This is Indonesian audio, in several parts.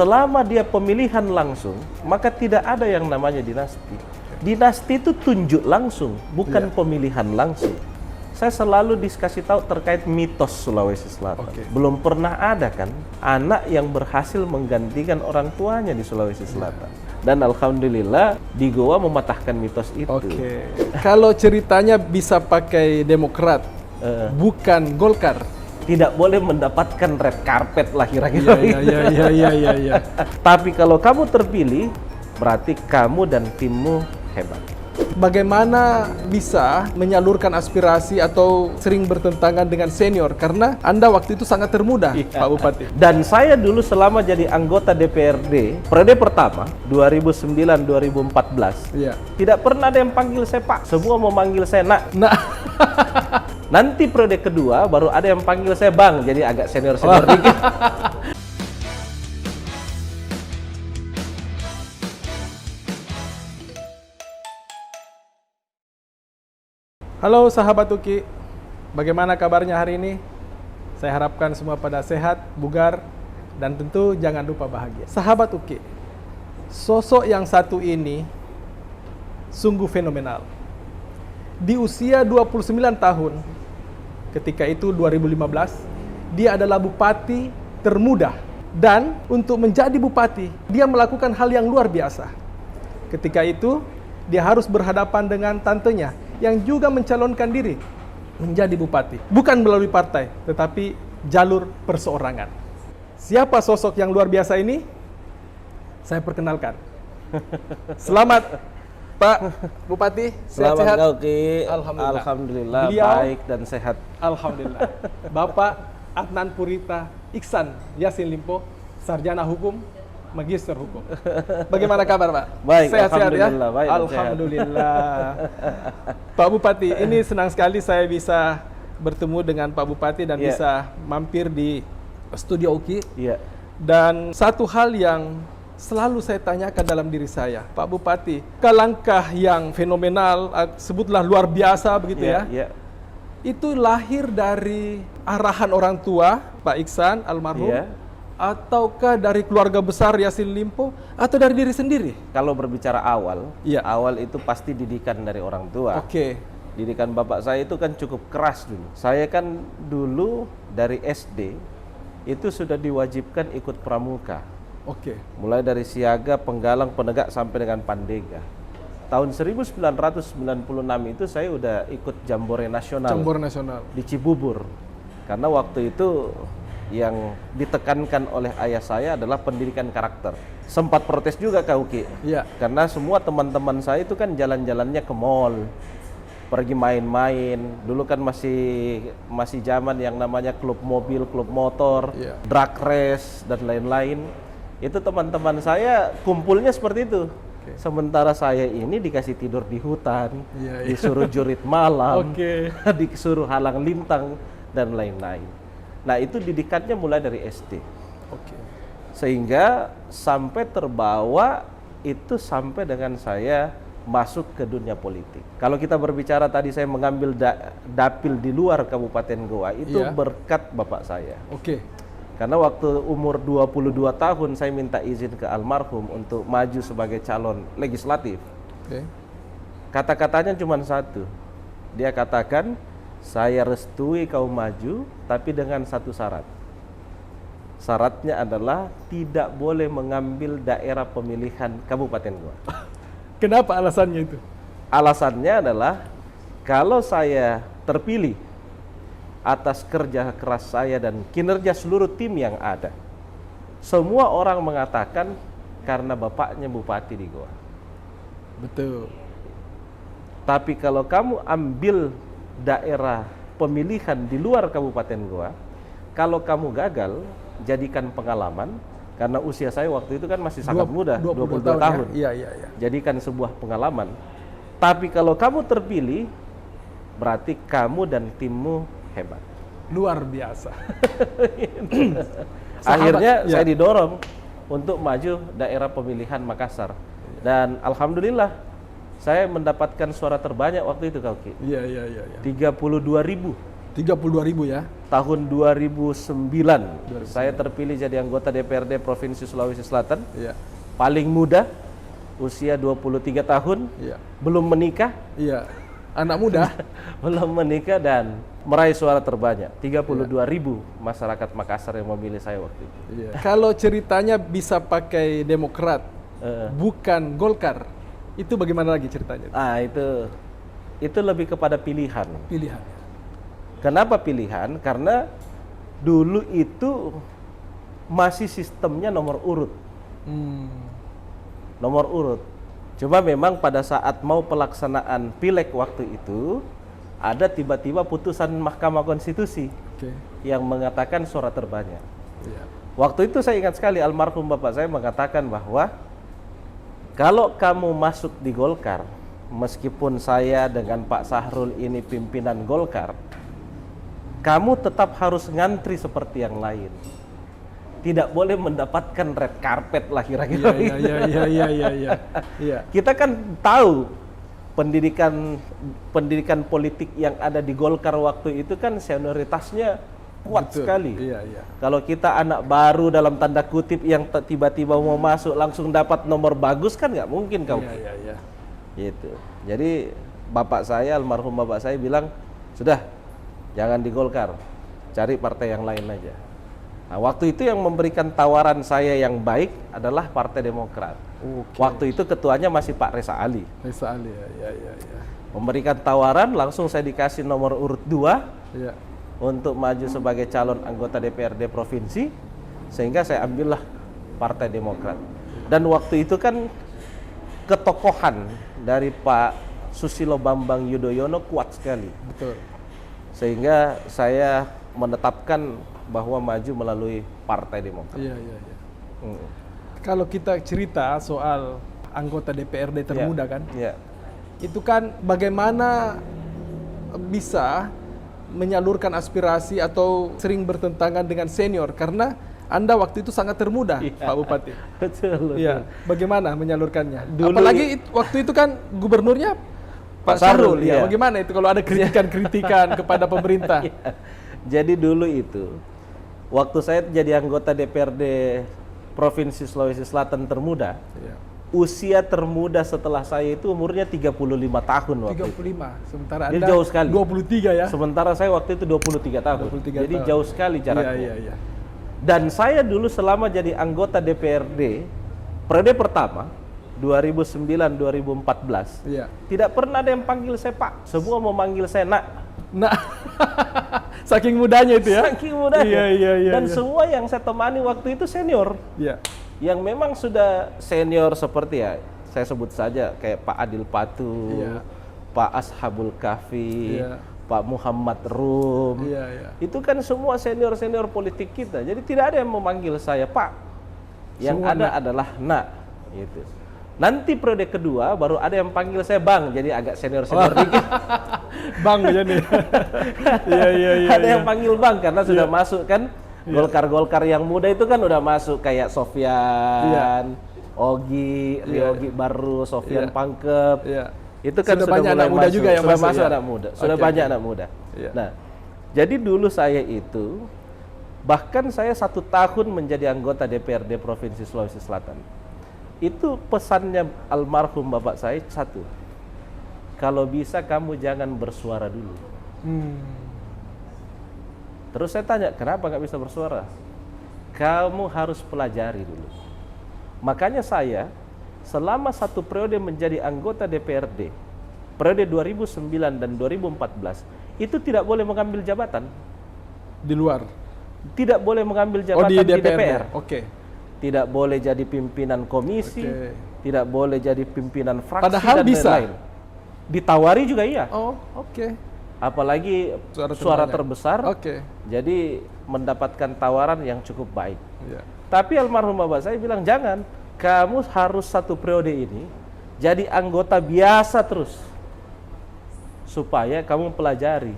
Selama dia pemilihan langsung, maka tidak ada yang namanya dinasti. Dinasti itu tunjuk langsung, bukan pemilihan langsung. Saya selalu dikasih tahu terkait mitos Sulawesi Selatan. Belum pernah ada kan anak yang berhasil menggantikan orang tuanya di Sulawesi Selatan. Dan alhamdulillah di Goa mematahkan mitos itu. Kalau ceritanya bisa pakai Demokrat, bukan Golkar, tidak boleh mendapatkan red carpet lah kira-kira. Iya. Tapi kalau kamu terpilih, berarti kamu dan timmu hebat. Bagaimana bisa menyalurkan aspirasi atau sering bertentangan dengan senior? Karena Anda waktu itu sangat termuda, Pak Bupati. Dan saya dulu selama jadi anggota DPRD, periode pertama, 2009-2014, tidak pernah ada yang panggil saya Pak. Semua mau manggil saya Nak. Nanti periode kedua, baru ada yang panggil saya Bang, jadi agak senior-senior dikit. Halo sahabat UKI, bagaimana kabarnya hari ini? Saya harapkan semua pada sehat, bugar, dan tentu jangan lupa bahagia. Sahabat UKI, sosok yang satu ini sungguh fenomenal. Di usia 29 tahun, ketika itu 2015, dia adalah bupati termuda. Dan untuk menjadi bupati, dia melakukan hal yang luar biasa. Ketika itu, dia harus berhadapan dengan tantenya, yang juga mencalonkan diri menjadi bupati. Bukan melalui partai, tetapi jalur perseorangan. Siapa sosok yang luar biasa ini? Saya perkenalkan. Selamat Pak Bupati, sehat-sehat? Selamat Ki. Alhamdulillah. Alhamdulillah, Beliau, baik dan sehat. Alhamdulillah. Bapak Adnan Purita Iksan Yassin Limpo, Sarjana Hukum, Magister Hukum. Bagaimana kabar Pak? Baik, sehat-sehat ya? baik, Alhamdulillah. Pak Bupati, ini senang sekali saya bisa bertemu dengan Pak Bupati dan bisa mampir di studio UKI. Dan satu hal yang selalu saya tanyakan dalam diri saya, Pak Bupati, langkah yang fenomenal, sebutlah luar biasa begitu itu lahir dari arahan orang tua, Pak Iksan almarhum, ataukah dari keluarga besar Yassin Limpo, atau dari diri sendiri? Kalau berbicara awal, awal itu pasti didikan dari orang tua. Didikan bapak saya itu kan cukup keras dulu. Saya kan dulu dari SD itu sudah diwajibkan ikut pramuka. Mulai dari siaga, penggalang, penegak sampai dengan pandega. Tahun 1996 itu saya udah ikut Jambore Nasional. Di Cibubur. Karena waktu itu yang ditekankan oleh ayah saya adalah pendidikan karakter. Sempat protes juga Kak Uki. Karena semua teman-teman saya itu kan jalan-jalannya ke mall, pergi main-main. Dulu kan masih zaman yang namanya klub mobil, klub motor, drag race dan lain-lain. Itu teman-teman saya kumpulnya seperti itu. Sementara saya ini dikasih tidur di hutan, disuruh jurit malam, disuruh halang lintang dan lain-lain. Nah itu didikannya mulai dari SD. Sehingga sampai terbawa itu sampai dengan saya masuk ke dunia politik. Kalau kita berbicara tadi saya mengambil dapil di luar Kabupaten Goa itu berkat bapak saya. Karena waktu umur 22 tahun saya minta izin ke almarhum untuk maju sebagai calon legislatif. Kata-katanya cuma satu. Dia katakan, saya restui kau maju, tapi dengan satu syarat. Syaratnya adalah tidak boleh mengambil daerah pemilihan Kabupaten Goa. Kenapa alasannya itu? Alasannya adalah kalau saya terpilih atas kerja keras saya dan kinerja seluruh tim yang ada, semua orang mengatakan karena bapaknya bupati di Goa. Tapi kalau kamu ambil daerah pemilihan di luar Kabupaten Goa, kalau kamu gagal, jadikan pengalaman, karena usia saya waktu itu kan masih sangat muda, 22 tahun. Jadikan sebuah pengalaman. Tapi kalau kamu terpilih, berarti kamu dan timmu hebat. Luar biasa. Akhirnya saya didorong untuk maju daerah pemilihan Makassar. Dan alhamdulillah saya mendapatkan suara terbanyak waktu itu Kak Uki. 32.000. 32.000 ya? Tahun 2009, saya terpilih jadi anggota DPRD Provinsi Sulawesi Selatan. Iya. Paling muda, usia 23 tahun, Iya. belum menikah. Iya. Anak muda. Belum menikah dan meraih suara terbanyak. 32.000 masyarakat Makassar yang memilih saya waktu itu. Iya. Kalau ceritanya bisa pakai Demokrat, bukan Golkar, itu bagaimana lagi ceritanya? Itu lebih kepada pilihan. Pilihan. Kenapa pilihan? Karena dulu itu masih sistemnya nomor urut. Nomor urut. Cuma memang pada saat mau pelaksanaan pileg waktu itu, ada tiba-tiba putusan Mahkamah Konstitusi yang mengatakan suara terbanyak. Waktu itu saya ingat sekali almarhum bapak saya mengatakan bahwa kalau kamu masuk di Golkar, meskipun saya dengan Pak Sahrul ini pimpinan Golkar, kamu tetap harus ngantri seperti yang lain. Tidak boleh mendapatkan red carpet lah kira-kira. Iya. Kita kan tahu pendidikan politik yang ada di Golkar waktu itu kan senioritasnya kuat sekali. Kalau kita anak baru dalam tanda kutip yang tiba-tiba mau masuk langsung dapat nomor bagus kan nggak mungkin kau. Gitu. Jadi almarhum bapak saya bilang, sudah jangan di Golkar, cari partai yang lain aja. Nah, waktu itu yang memberikan tawaran saya yang baik adalah Partai Demokrat. Waktu itu ketuanya masih Pak Reza Ali. Memberikan tawaran, langsung saya dikasih nomor urut 2 untuk maju sebagai calon anggota DPRD provinsi, sehingga saya ambillah Partai Demokrat. Dan waktu itu kan ketokohan dari Pak Susilo Bambang Yudhoyono kuat sekali. Betul. Sehingga saya menetapkan bahwa maju melalui Partai Demokrat. Kalau kita cerita soal anggota DPRD termuda kan, itu kan bagaimana bisa menyalurkan aspirasi atau sering bertentangan dengan senior karena Anda waktu itu sangat termuda, Pak Bupati. Betul. Bagaimana menyalurkannya? Apalagi waktu itu kan gubernurnya Pak Sahrul. Bagaimana itu kalau ada kritikan-kritikan kepada pemerintah? Jadi dulu itu, waktu saya jadi anggota DPRD Provinsi Sulawesi Selatan termuda, usia termuda setelah saya itu umurnya 35 tahun waktu 35. Itu. Sementara Anda jauh sekali. 23 ya. Sementara saya waktu itu 23 tahun. 23 jadi tahun. Jauh sekali jaraknya. Dan saya dulu selama jadi anggota DPRD periode pertama 2009-2014 tidak pernah ada yang panggil saya Pak, semua mau manggil saya Nak. Saking mudanya itu ya. Saking mudanya. Dan semua yang saya temani waktu itu senior. Yang memang sudah senior seperti saya sebut saja kayak Pak Adil Patu, Pak Ashabul Kahfi, Pak Muhammad Rum. Itu kan semua senior-senior politik kita. Jadi tidak ada yang memanggil saya Pak. Yang semua ada adalah Nak. Gitu. Nanti periode kedua baru ada yang panggil saya Bang, jadi agak senior-senior dikit. Bang jadi. Ada yang panggil Bang karena sudah masuk kan. Golkar-golkar yang muda itu kan udah masuk kayak Sofyan, Ogi, Riogi Baru, Sofyan Pangkep. Itu kan sudah banyak anak muda juga yang masuk anak muda. Sudah banyak anak muda. Nah, jadi dulu saya itu bahkan saya 1 tahun menjadi anggota DPRD Provinsi Sulawesi Selatan. Itu pesannya almarhum bapak saya satu, kalau bisa kamu jangan bersuara dulu. Terus saya tanya, kenapa nggak bisa bersuara? Kamu harus pelajari dulu. Makanya saya selama 1 periode menjadi anggota DPRD, periode 2009 dan 2014, itu tidak boleh mengambil jabatan. Di luar? Tidak boleh mengambil jabatan di DPR. Tidak boleh jadi pimpinan komisi, tidak boleh jadi pimpinan fraksi. Padahal dan bisa. Lain-lain. Ditawari juga iya. Apalagi suara terbesar. Jadi mendapatkan tawaran yang cukup baik. Tapi almarhum bapak saya bilang jangan, kamu harus 1 periode ini jadi anggota biasa terus, supaya kamu pelajari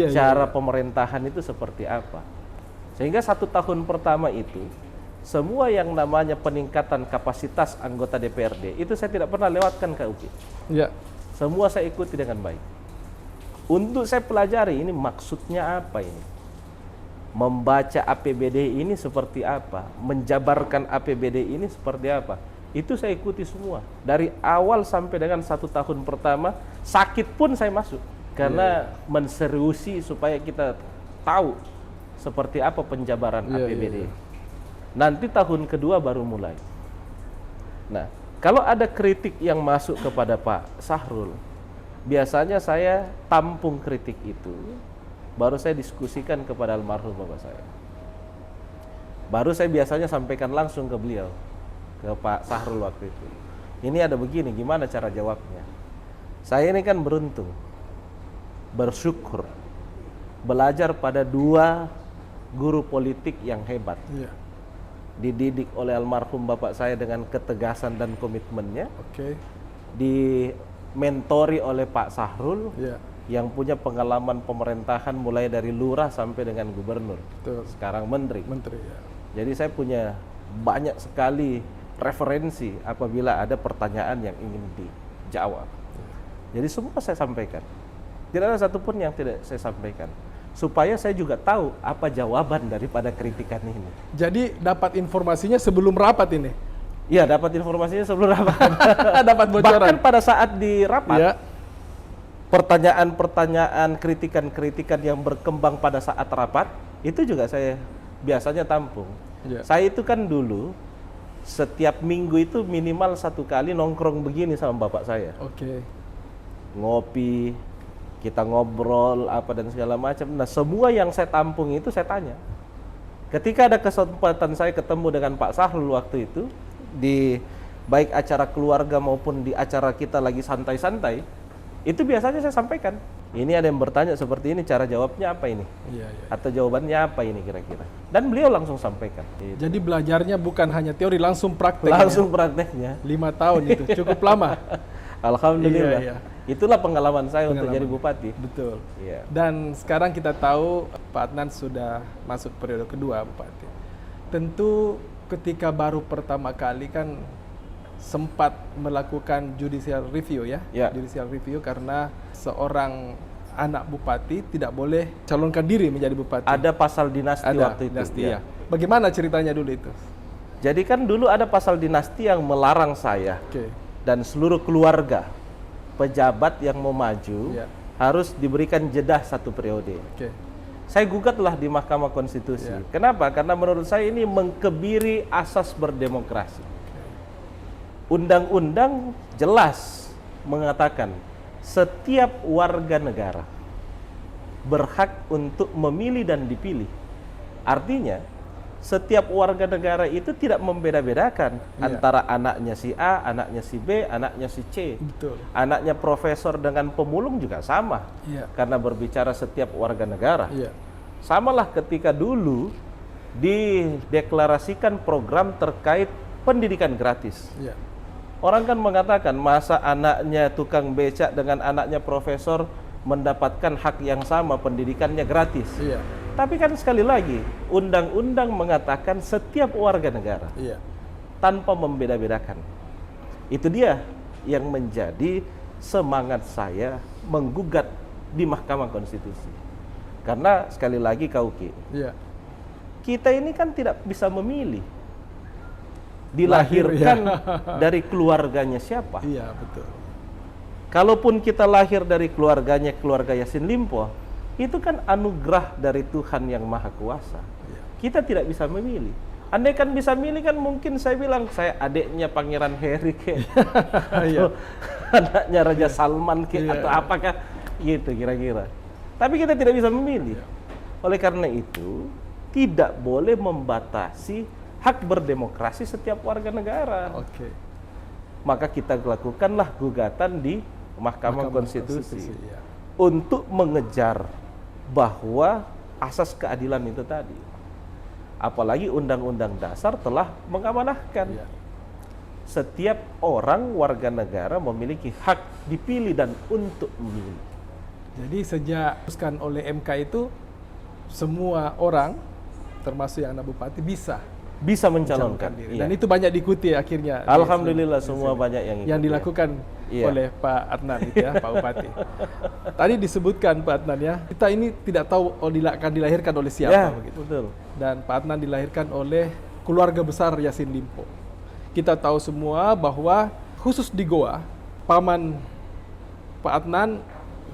cara pemerintahan itu seperti apa. Sehingga 1 tahun pertama itu, semua yang namanya peningkatan kapasitas anggota DPRD, itu saya tidak pernah lewatkan ke UKI. Semua saya ikuti dengan baik. Untuk saya pelajari ini maksudnya apa ini. Membaca APBD ini seperti apa, menjabarkan APBD ini seperti apa. Itu saya ikuti semua. Dari awal sampai dengan 1 tahun pertama, sakit pun saya masuk. Karena menseriusi supaya kita tahu seperti apa penjabaran APBD. Nanti tahun kedua baru mulai. Nah, kalau ada kritik yang masuk kepada Pak Sahrul, biasanya saya tampung kritik itu, baru saya diskusikan kepada almarhum bapak saya. Baru saya biasanya sampaikan langsung ke beliau, ke Pak Sahrul waktu itu. Ini ada begini, gimana cara jawabnya? Saya ini kan beruntung, bersyukur, belajar pada 2 guru politik yang hebat. Dididik oleh almarhum bapak saya dengan ketegasan dan komitmennya. Dimentori oleh Pak Sahrul. Yang punya pengalaman pemerintahan mulai dari lurah sampai dengan gubernur. Sekarang menteri. Jadi saya punya banyak sekali referensi apabila ada pertanyaan yang ingin dijawab. Jadi semua saya sampaikan. Tidak ada satupun yang tidak saya sampaikan. Supaya saya juga tahu apa jawaban daripada kritikan ini. Jadi dapat informasinya sebelum rapat ini? Iya, dapat informasinya sebelum rapat. Dapat bocoran. Bahkan pada saat di rapat, pertanyaan-pertanyaan, kritikan-kritikan yang berkembang pada saat rapat, itu juga saya biasanya tampung. Saya itu kan dulu, setiap minggu itu minimal 1 kali nongkrong begini sama bapak saya. Ngopi, kita ngobrol apa dan segala macam. Nah, semua yang saya tampung itu saya tanya. Ketika ada kesempatan saya ketemu dengan Pak Sahrul waktu itu, di baik acara keluarga maupun di acara kita lagi santai-santai, itu biasanya saya sampaikan. Ini ada yang bertanya seperti ini, cara jawabnya apa ini? Atau jawabannya apa ini kira-kira? Dan beliau langsung sampaikan. Jadi belajarnya bukan hanya teori, langsung praktek. Langsung prakteknya. 5 tahun itu, cukup lama. Alhamdulillah. Itulah pengalaman saya untuk jadi bupati. Betul. Dan sekarang kita tahu Pak Adnan sudah masuk periode kedua bupati. Tentu ketika baru pertama kali kan sempat melakukan judicial review judicial review karena seorang anak bupati tidak boleh calonkan diri menjadi bupati. Ada pasal dinasti waktu itu. Bagaimana ceritanya dulu itu? Jadi kan dulu ada pasal dinasti yang melarang saya dan seluruh keluarga pejabat yang mau maju harus diberikan jeda 1 periode. Saya gugatlah di Mahkamah Konstitusi. Kenapa? Karena menurut saya ini mengkebiri asas berdemokrasi. Undang-undang jelas mengatakan setiap warga negara berhak untuk memilih dan dipilih. Artinya setiap warga negara itu tidak membeda-bedakan antara anaknya si A, anaknya si B, anaknya si C. Anaknya profesor dengan pemulung juga sama. Karena berbicara setiap warga negara. Samalah ketika dulu dideklarasikan program terkait pendidikan gratis. Orang kan mengatakan masa anaknya tukang becak dengan anaknya profesor mendapatkan hak yang sama, pendidikannya gratis. Tapi kan sekali lagi, undang-undang mengatakan setiap warga negara tanpa membeda-bedakan. Itu dia yang menjadi semangat saya menggugat di Mahkamah Konstitusi. Karena sekali lagi Kauki, kita ini kan tidak bisa memilih. Dilahirkan dari keluarganya siapa? Betul. Kalaupun kita lahir dari keluarganya keluarga Yassin Limpo, itu kan anugerah dari Tuhan yang Maha Kuasa. Kita tidak bisa memilih. Andai kan bisa milih kan mungkin saya bilang saya adiknya Pangeran Harry atau anaknya Raja Salman atau apakah gitu kira-kira. Tapi kita tidak bisa memilih. Oleh karena itu tidak boleh membatasi hak berdemokrasi setiap warga negara. Maka kita lakukanlah gugatan di Mahkamah Konstitusi untuk mengejar bahwa asas keadilan itu tadi. Apalagi Undang-Undang Dasar telah mengamanahkan setiap orang warga negara memiliki hak dipilih dan untuk memilih. Jadi sejak diputuskan oleh MK itu semua orang termasuk yang anak bupati bisa bisa mencalonkan diri. Dan itu banyak diikuti akhirnya. Alhamdulillah semua banyak yang ikut. Yang dilakukan oleh Pak Adnan itu ya, Pak Bupati. Tadi disebutkan Pak Adnan ya, kita ini tidak tahu akan dilahirkan oleh siapa begitu. Betul. Dan Pak Adnan dilahirkan oleh keluarga besar Yassin Limpo. Kita tahu semua bahwa khusus di Goa, paman Pak Adnan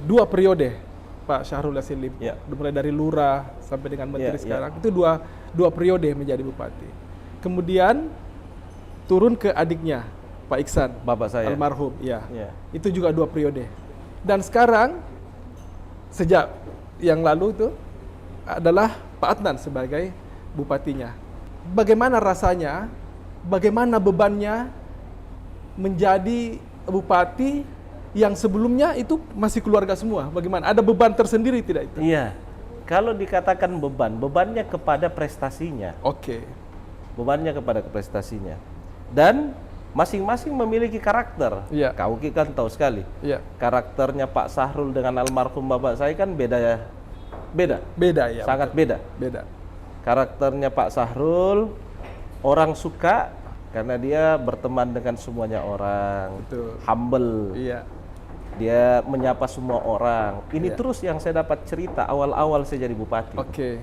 2 periode Pak Syahrul Yassin Limpo, mulai dari lurah sampai dengan menteri sekarang, itu dua periode menjadi bupati. Kemudian turun ke adiknya Pak Iksan, bapak saya almarhum, itu juga 2 periode. Dan sekarang sejak yang lalu itu adalah Pak Adnan sebagai bupatinya. Bagaimana rasanya? Bagaimana bebannya menjadi bupati yang sebelumnya itu masih keluarga semua? Bagaimana? Ada beban tersendiri tidak itu? Iya. Kalau dikatakan bebannya kepada prestasinya. Oke. Bebannya kepada prestasinya. Dan masing-masing memiliki karakter. Iya. Kau kan tahu sekali. Iya. Karakternya Pak Syahrul dengan almarhum bapak saya kan beda ya. Beda ya. Sangat betul. beda. Karakternya Pak Syahrul orang suka karena dia berteman dengan semuanya orang. Betul. Humble. Iya. Dia menyapa semua orang. Ini terus yang saya dapat cerita awal-awal saya jadi bupati. Oke.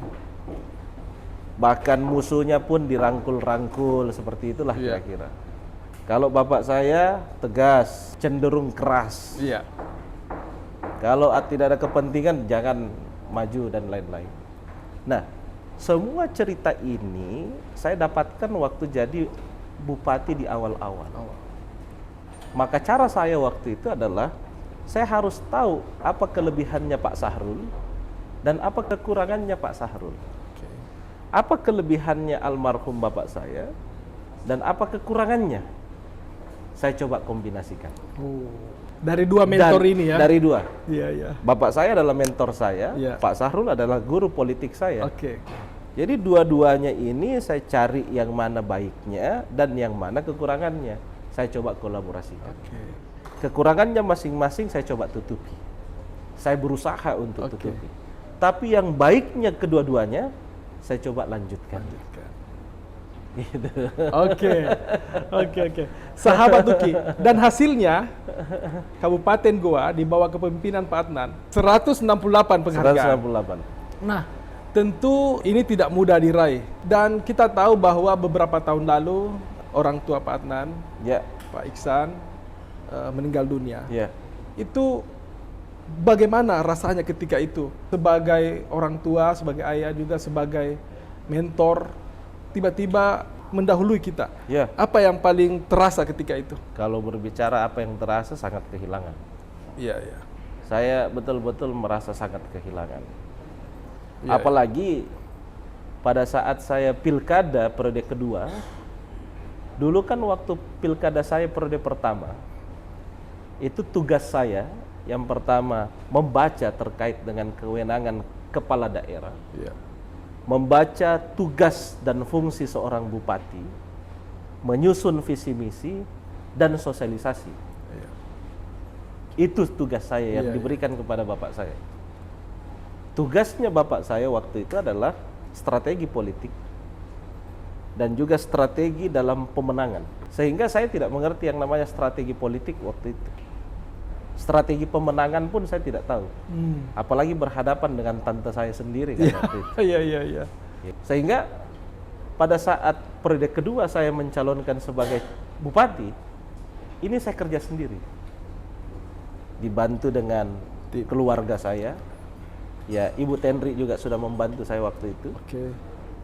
Bahkan musuhnya pun dirangkul-rangkul seperti itulah kira-kira. Kalau bapak saya tegas, cenderung keras. Iya. Kalau tidak ada kepentingan jangan maju dan lain-lain. Nah, semua cerita ini saya dapatkan waktu jadi bupati di awal-awal. Maka cara saya waktu itu adalah saya harus tahu apa kelebihannya Pak Syahrul dan apa kekurangannya Pak Syahrul. Apa kelebihannya almarhum bapak saya dan apa kekurangannya. Saya coba kombinasikan. Dari 2 mentor ini ya? Dari 2. Iya. Bapak saya adalah mentor saya, Pak Syahrul adalah guru politik saya. Oke. Jadi dua-duanya ini saya cari yang mana baiknya dan yang mana kekurangannya. Saya coba kolaborasikan. Kekurangannya masing-masing saya coba tutupi. Saya berusaha untuk tutupi. Tapi yang baiknya kedua-duanya saya coba lanjutkan. Gitu. Oke. Sahabat Uki, dan hasilnya Kabupaten Goa di bawah kepemimpinan Pak Adnan 168 penghargaan. 168. Nah, tentu ini tidak mudah diraih. Dan kita tahu bahwa beberapa tahun lalu orang tua Pak Adnan, Pak Iksan, meninggal dunia. Itu bagaimana rasanya ketika itu? Sebagai orang tua, sebagai ayah juga, sebagai mentor, tiba-tiba mendahului kita. Apa yang paling terasa ketika itu? Kalau berbicara apa yang terasa, sangat kehilangan. Iya. Saya betul-betul merasa sangat kehilangan. Apalagi pada saat saya pilkada periode kedua, dulu kan waktu pilkada saya periode pertama, itu tugas saya yang pertama membaca terkait dengan kewenangan kepala daerah, membaca tugas dan fungsi seorang bupati, menyusun visi misi dan sosialisasi. Itu tugas saya yang diberikan kepada bapak saya. Tugasnya bapak saya waktu itu adalah strategi politik dan juga strategi dalam pemenangan. Sehingga saya tidak mengerti yang namanya strategi politik waktu itu. Strategi pemenangan pun saya tidak tahu. Apalagi berhadapan dengan tante saya sendiri kan waktu itu. Iya. Sehingga pada saat periode kedua saya mencalonkan sebagai bupati, ini saya kerja sendiri. Dibantu dengan keluarga saya. Ya, Ibu Tenri juga sudah membantu saya waktu itu.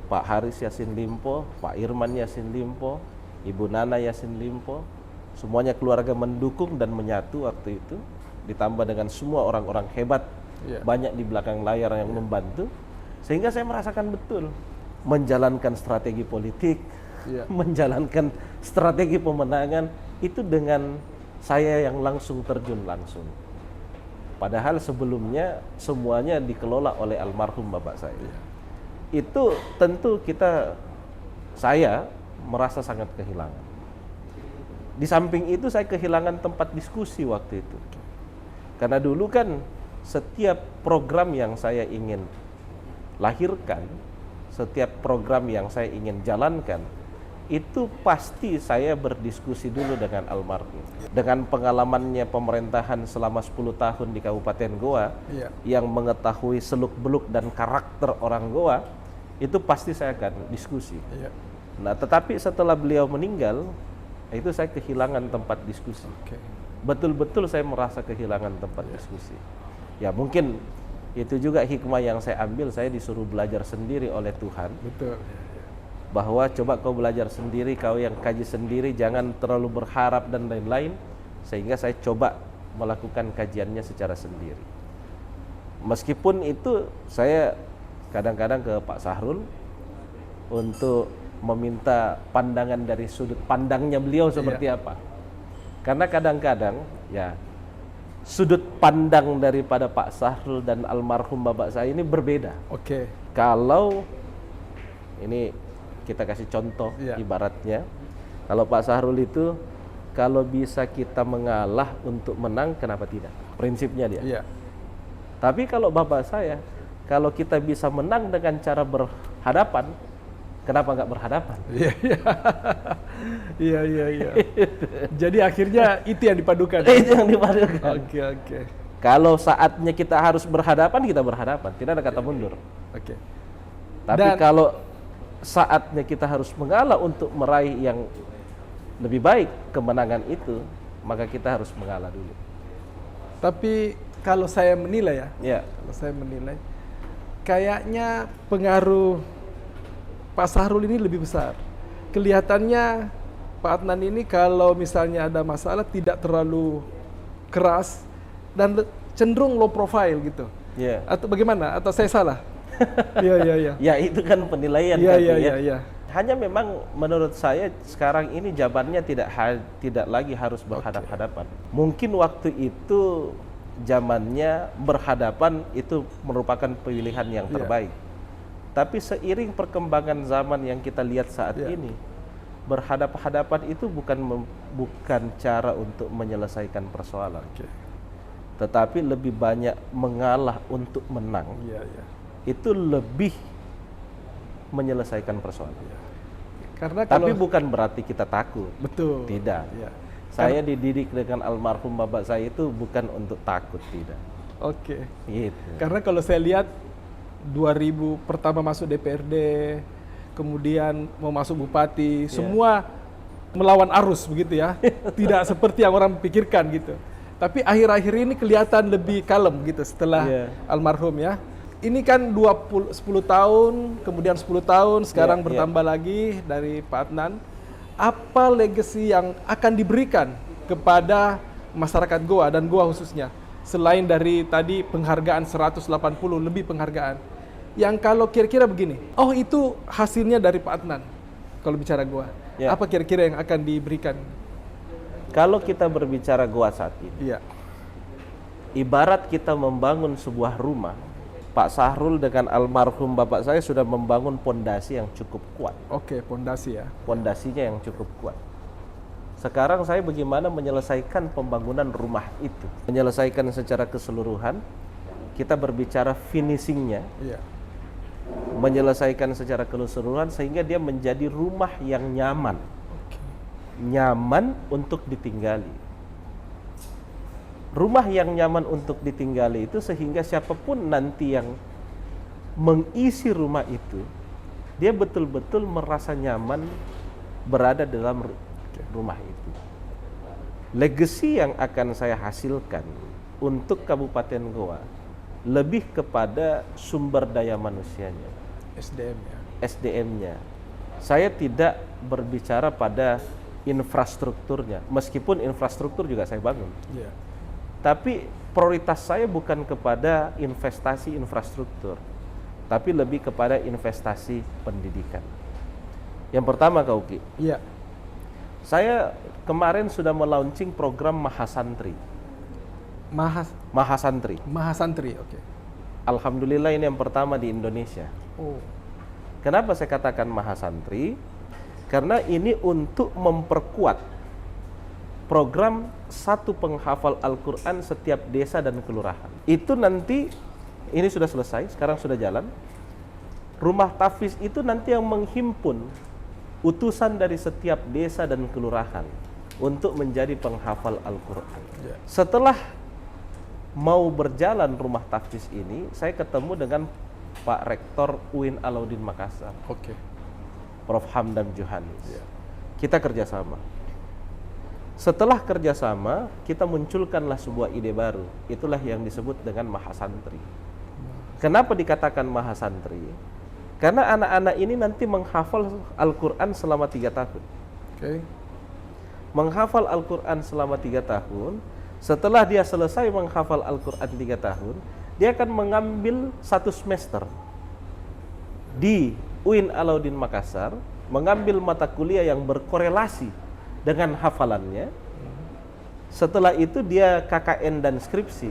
Pak Haris Yassin Limpo, Pak Irman Yassin Limpo, Ibu Nana Yassin Limpo, semuanya keluarga mendukung dan menyatu waktu itu, ditambah dengan semua orang-orang hebat, banyak di belakang layar yang membantu, sehingga saya merasakan betul menjalankan strategi politik, menjalankan strategi pemenangan itu dengan saya yang langsung terjun langsung. Padahal sebelumnya semuanya dikelola oleh almarhum bapak saya. Itu tentu saya merasa sangat kehilangan. Di samping itu saya kehilangan tempat diskusi waktu itu. Karena dulu kan setiap program yang saya ingin lahirkan, setiap program yang saya ingin jalankan, itu pasti saya berdiskusi dulu dengan almarhum. Dengan pengalamannya pemerintahan selama 10 tahun di Kabupaten Goa, yang mengetahui seluk-beluk dan karakter orang Goa, itu pasti saya akan diskusi. Nah, tetapi setelah beliau meninggal, itu saya kehilangan tempat diskusi. Betul-betul saya merasa kehilangan tempat diskusi. Ya mungkin itu juga hikmah yang saya ambil, saya disuruh belajar sendiri oleh Tuhan. Betul. Bahwa coba kau belajar sendiri, kau yang kaji sendiri, jangan terlalu berharap dan lain-lain, sehingga saya coba melakukan kajiannya secara sendiri. Meskipun itu saya kadang-kadang ke Pak Sahrul untuk meminta pandangan dari sudut pandangnya beliau seperti apa. Karena kadang-kadang ya sudut pandang daripada Pak Sahrul dan almarhum bapak saya ini berbeda. Kalau ini kita kasih contoh, ibaratnya kalau Pak Sahrul itu kalau bisa kita mengalah untuk menang, kenapa tidak? Prinsipnya dia. Tapi kalau bapak saya, kalau kita bisa menang dengan cara berhadapan, kenapa nggak berhadapan? Iya. Jadi akhirnya itu yang dipadukan. Itu yang dipadukan. Oke. Kalau saatnya kita harus berhadapan, kita berhadapan. Tidak ada kata mundur. Tapi kalau saatnya kita harus mengalah untuk meraih yang lebih baik, kemenangan itu, maka kita harus mengalah dulu. Tapi kalau saya menilai kayaknya pengaruh Pak Sahrul ini lebih besar. Kelihatannya Pak Adnan ini kalau misalnya ada masalah tidak terlalu keras dan cenderung low profile gitu. Atau bagaimana? Atau saya salah? Iya. Ya itu kan penilaian. Iya. Hanya memang menurut saya sekarang ini jawabannya tidak lagi harus berhadapan-hadapan. Mungkin waktu itu zamannya berhadapan itu merupakan pilihan yang terbaik. Tapi seiring perkembangan zaman yang kita lihat saat ini, berhadapan-hadapan itu bukan cara untuk menyelesaikan persoalan. Tetapi lebih banyak mengalah untuk menang. Itu lebih menyelesaikan persoalan. Tapi bukan berarti kita takut. Betul. Tidak. Saya dididik dengan almarhum bapak saya itu bukan untuk takut, tidak. Gitu. Karena kalau saya lihat 2000 pertama masuk DPRD, kemudian mau masuk bupati, semua melawan arus begitu ya. Tidak seperti yang orang pikirkan gitu. Tapi akhir-akhir ini kelihatan lebih kalem gitu setelah almarhum ya. Ini kan 10 tahun, kemudian 10 tahun, sekarang bertambah lagi dari Pak Adnan. Apa legacy yang akan diberikan kepada masyarakat Goa dan Goa khususnya? Selain dari tadi penghargaan 180 lebih penghargaan. Yang kalau kira-kira begini, itu hasilnya dari Pak Adnan. Kalau bicara Goa, apa kira-kira yang akan diberikan? Kalau kita berbicara Goa saat ini, ibarat kita membangun sebuah rumah. Pak Sahrul dengan almarhum bapak saya sudah membangun pondasi yang cukup kuat. Pondasi ya. Pondasinya yang cukup kuat. Sekarang saya bagaimana menyelesaikan pembangunan rumah itu. Menyelesaikan secara keseluruhan, kita berbicara finishingnya. Menyelesaikan secara keseluruhan sehingga dia menjadi rumah yang nyaman. Nyaman untuk ditinggali. Rumah yang nyaman untuk ditinggali itu sehingga siapapun nanti yang mengisi rumah itu, dia betul-betul merasa nyaman berada dalam rumah itu. Legacy yang akan saya hasilkan untuk Kabupaten Goa lebih kepada sumber daya manusianya, SDM-nya. Saya tidak berbicara pada infrastrukturnya, meskipun infrastruktur juga saya bangun. Tapi prioritas saya bukan kepada investasi infrastruktur, tapi lebih kepada investasi pendidikan. Yang pertama, Kak Uki, saya kemarin sudah melaunching program Mahasantri. Mahasantri, Alhamdulillah ini yang pertama di Indonesia. Kenapa saya katakan Mahasantri? Karena ini untuk memperkuat program satu penghafal Al-Quran setiap desa dan kelurahan. Itu nanti, ini sudah selesai, sekarang sudah jalan. rumah tahfiz itu nanti yang menghimpun utusan dari setiap desa dan kelurahan untuk menjadi penghafal Al-Quran. Setelah mau berjalan rumah tahfiz ini, saya ketemu dengan Pak Rektor UIN Alauddin Makassar, Prof. Hamdam Johanis. Kita kerjasama. Setelah kerjasama, kita munculkanlah sebuah ide baru. Itulah yang disebut dengan Mahasantri. Kenapa dikatakan Mahasantri? Karena anak-anak ini nanti menghafal Al-Quran selama 3 tahun. Menghafal Al-Quran selama 3 tahun. Setelah dia selesai menghafal Al-Quran 3 tahun, dia akan mengambil 1 semester di UIN Alauddin Makassar, mengambil mata kuliah yang berkorelasi dengan hafalannya. Setelah itu dia KKN dan skripsi.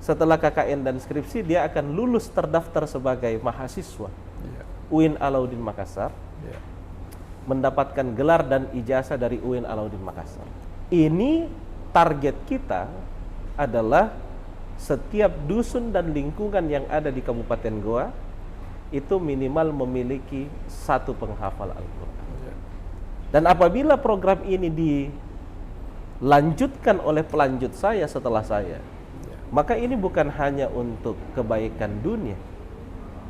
Setelah KKN dan skripsi, dia akan lulus terdaftar sebagai mahasiswa UIN Alauddin Makassar, mendapatkan gelar dan ijazah dari UIN Alauddin Makassar. Ini target kita adalah setiap dusun dan lingkungan yang ada di Kabupaten Goa itu minimal memiliki 1 penghafal Al-Quran. Dan apabila program ini dilanjutkan oleh pelanjut saya setelah saya, maka ini bukan hanya untuk kebaikan dunia,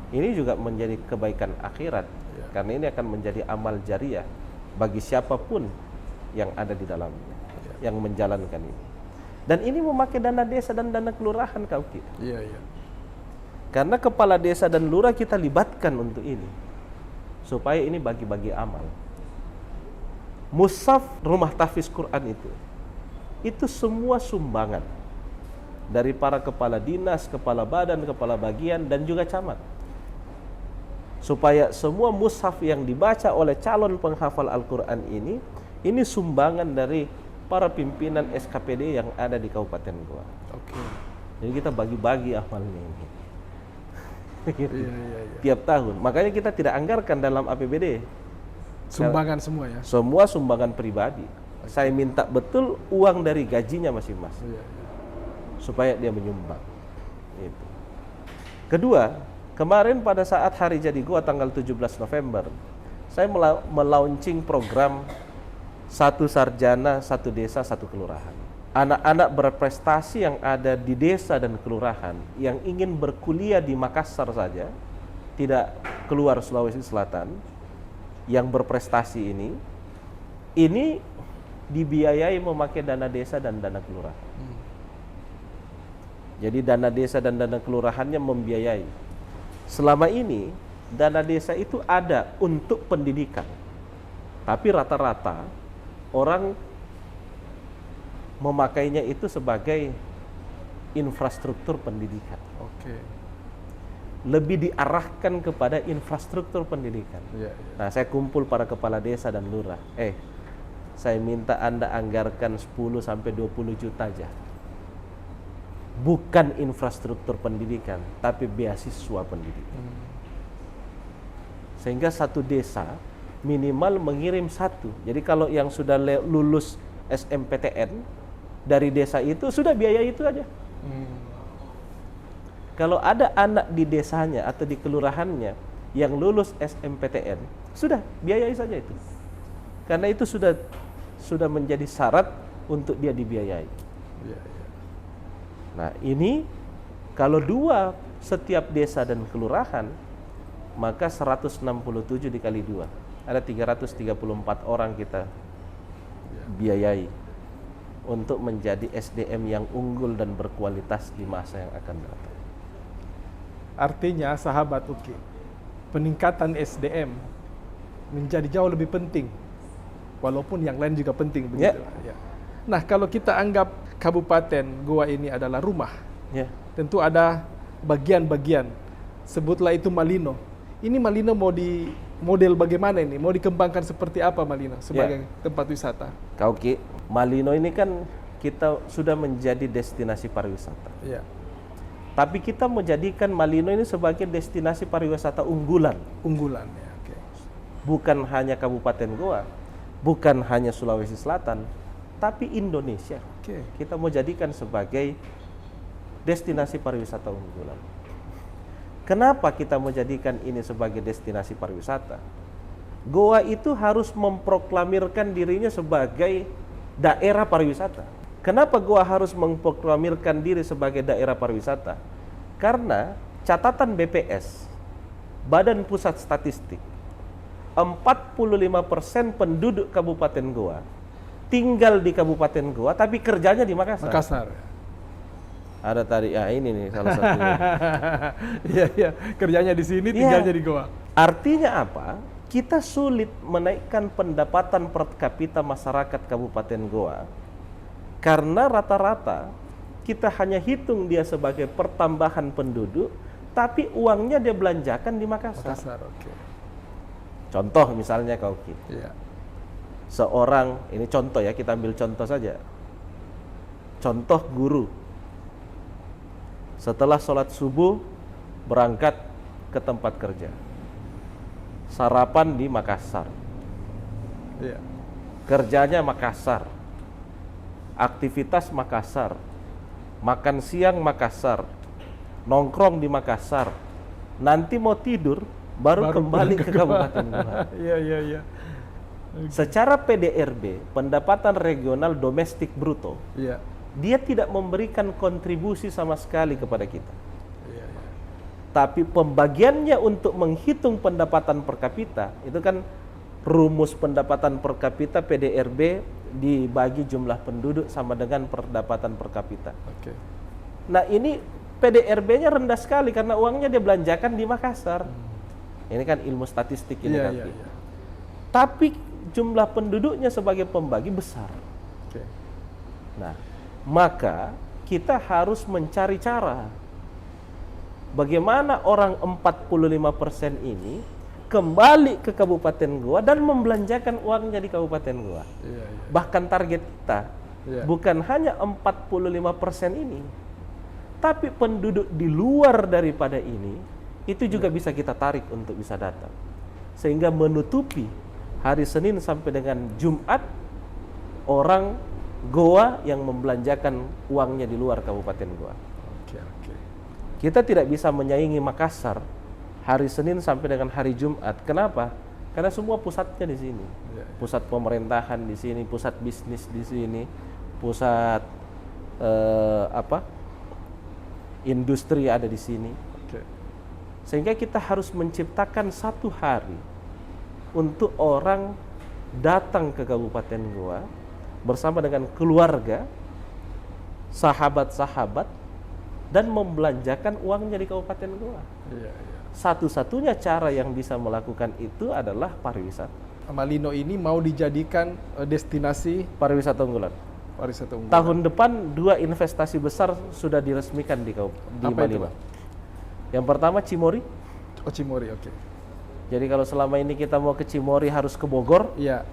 ini juga menjadi kebaikan akhirat, karena ini akan menjadi amal jariah bagi siapapun yang ada di dalamnya, yang menjalankan ini. Dan ini memakai dana desa dan dana kelurahan, Kauki. Karena kepala desa dan lurah kita libatkan untuk ini, supaya ini bagi-bagi amal. Mushaf rumah tahfiz Quran itu semua sumbangan dari para kepala dinas, kepala badan, kepala bagian, dan juga camat. Supaya semua mushaf yang dibaca oleh calon penghafal Al-Quran ini sumbangan dari para pimpinan SKPD yang ada di Kabupaten Goa. Jadi kita bagi-bagi amalnya ini. Tiap tahun. Makanya kita tidak anggarkan dalam APBD. Sumbangan semua ya? Semua sumbangan pribadi. Saya minta betul uang dari gajinya masing-masing. Supaya dia menyumbang. Itu. Kedua, kemarin pada saat hari jadi Goa tanggal 17 November, saya melaunching program 1 sarjana, 1 desa, 1 kelurahan. Anak-anak berprestasi yang ada di desa dan kelurahan yang ingin berkuliah di Makassar saja, tidak keluar Sulawesi Selatan, yang berprestasi ini dibiayai memakai dana desa dan dana kelurahan. Jadi dana desa dan dana kelurahannya membiayai. Selama ini dana desa itu ada untuk pendidikan, tapi rata-rata orang memakainya itu sebagai infrastruktur pendidikan. Lebih diarahkan kepada infrastruktur pendidikan. Nah, saya kumpul para kepala desa dan lurah. Saya minta Anda anggarkan 10 sampai 20 juta aja. Bukan infrastruktur pendidikan, tapi beasiswa pendidikan. Sehingga 1 desa minimal mengirim 1. Jadi kalau yang sudah lulus SMPTN dari desa itu sudah biaya itu aja. Kalau ada anak di desanya atau di kelurahannya yang lulus SMPTN, sudah biayai saja itu. Karena itu sudah menjadi syarat untuk dia dibiayai. Nah, ini kalau 2 setiap desa dan kelurahan, maka 167 dikali 2. Ada 334 orang kita biayai untuk menjadi SDM yang unggul dan berkualitas di masa yang akan datang. Artinya sahabat UKI, peningkatan SDM menjadi jauh lebih penting, walaupun yang lain juga penting begitu. Nah, kalau kita anggap Kabupaten Goa ini adalah rumah, tentu ada bagian-bagian, sebutlah itu Malino. Ini Malino mau di model bagaimana ini? Mau dikembangkan seperti apa Malino sebagai tempat wisata? Kauki, Malino ini kan kita sudah menjadi destinasi pariwisata. Tapi kita menjadikan Malino ini sebagai destinasi pariwisata unggulan. Bukan hanya Kabupaten Goa, bukan hanya Sulawesi Selatan, tapi Indonesia. Kita mau jadikan sebagai destinasi pariwisata unggulan. Kenapa kita menjadikan ini sebagai destinasi pariwisata? Goa itu harus memproklamirkan dirinya sebagai daerah pariwisata. Kenapa Goa harus memproklamirkan diri sebagai daerah pariwisata? Karena catatan BPS, Badan Pusat Statistik, 45% penduduk Kabupaten Goa tinggal di Kabupaten Goa, tapi kerjanya di Makassar. Makassar. Ada tadi, ya ini nih salah satunya. Iya, kerjanya di sini, tinggalnya di Goa. Artinya apa? Kita sulit menaikkan pendapatan per kapita masyarakat Kabupaten Goa karena rata-rata kita hanya hitung dia sebagai pertambahan penduduk, tapi uangnya dia belanjakan di Makassar. Oke. Contoh misalnya Kauki. Iya. Seorang, ini contoh ya, kita ambil contoh saja. Contoh guru. Setelah sholat subuh berangkat ke tempat kerja. Sarapan di Makassar. Iya. Kerjanya Makassar. Aktivitas Makassar. Makan siang Makassar. Nongkrong di Makassar. Nanti mau tidur baru kembali ke Kabupaten Goa. Iya. Secara PDRB, pendapatan regional domestik bruto, Iya. dia tidak memberikan kontribusi sama sekali kepada kita. Iya. Tapi pembagiannya untuk menghitung pendapatan per kapita, itu kan rumus pendapatan per kapita PDRB dibagi jumlah penduduk sama dengan pendapatan per kapita. Oke. Nah ini PDRB-nya rendah sekali karena uangnya dia belanjakan di Makassar. Ini kan ilmu statistik ini kan. Iya. Tapi jumlah penduduknya sebagai pembagi besar. Oke. Nah, maka kita harus mencari cara bagaimana orang 45% ini kembali ke Kabupaten Goa dan membelanjakan uangnya di Kabupaten Goa. Iya. Bahkan target kita bukan hanya 45% ini, tapi penduduk di luar daripada ini itu juga bisa kita tarik untuk bisa datang, sehingga menutupi hari Senin sampai dengan Jumat orang Goa yang membelanjakan uangnya di luar Kabupaten Goa. Oke. Kita tidak bisa menyaingi Makassar hari Senin sampai dengan hari Jumat. Kenapa? Karena semua pusatnya di sini. Pusat pemerintahan di sini, pusat bisnis di sini, pusat industri ada di sini. Sehingga kita harus menciptakan satu hari untuk orang datang ke Kabupaten Goa bersama dengan keluarga, sahabat-sahabat, dan membelanjakan uangnya di Kabupaten Goa. Satu-satunya cara yang bisa melakukan itu adalah pariwisata. Malino ini mau dijadikan destinasi pariwisata unggulan. Tahun depan 2 investasi besar sudah diresmikan di Malino. Yang pertama Cimory. Oh, Cimory, oke. Jadi kalau selama ini kita mau ke Cimory harus ke Bogor. Iya.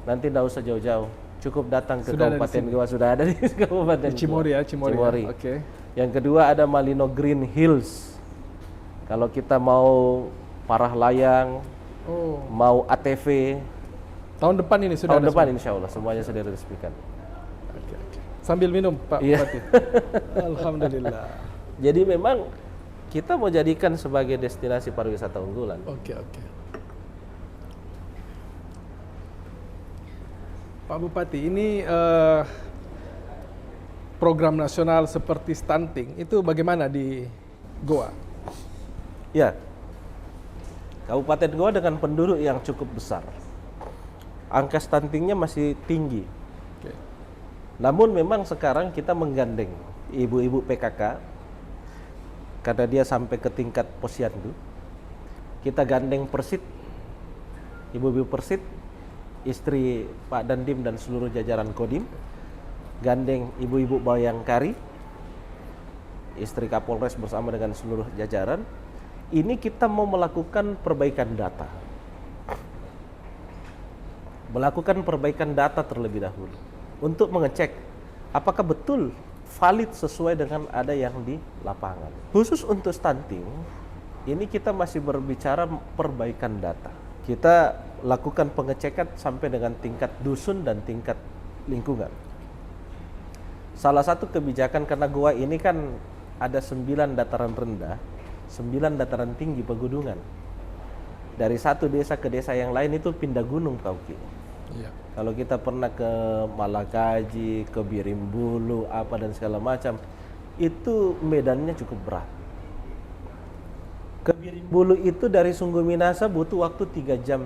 Nanti tidak usah jauh-jauh. Cukup datang ke Kabupaten Goa, sudah ada di Kabupaten Goa. Cimory ya, Cimory. Oke. Yang kedua ada Malino Green Hills. Kalau kita mau parah layang, mau ATV. Tahun depan ini sudah. Tahun depan insya Allah semuanya sudah diresmikan. Oke. Sambil minum Pak Bupati. Alhamdulillah. Jadi memang kita mau jadikan sebagai destinasi pariwisata unggulan. Oke. Pak Bupati, ini program nasional seperti stunting itu bagaimana di Goa? Ya, Kabupaten Goa dengan penduduk yang cukup besar, angka stuntingnya masih tinggi. Oke. Namun memang sekarang kita menggandeng ibu-ibu PKK karena dia sampai ke tingkat posyandu. Kita gandeng Persit, ibu-ibu Persit, istri Pak Dandim dan seluruh jajaran Kodim, gandeng ibu-ibu Bayangkari, istri Kapolres bersama dengan seluruh jajaran. Ini kita mau melakukan perbaikan data. Melakukan perbaikan data terlebih dahulu untuk mengecek apakah betul valid sesuai dengan ada yang di lapangan. Khusus untuk stunting, ini kita masih berbicara perbaikan data. Kita lakukan pengecekan sampai dengan tingkat dusun dan tingkat lingkungan. Salah satu kebijakan karena Goa ini kan ada 9 dataran rendah, 9 dataran tinggi pegunungan. Dari satu desa ke desa yang lain itu pindah gunung, Kauki. Iya. Kalau kita pernah ke Malakaji, ke Birimbulu, apa dan segala macam, itu medannya cukup berat. Ke Birimbulu itu dari Sungguh Minasa butuh waktu 3,5 jam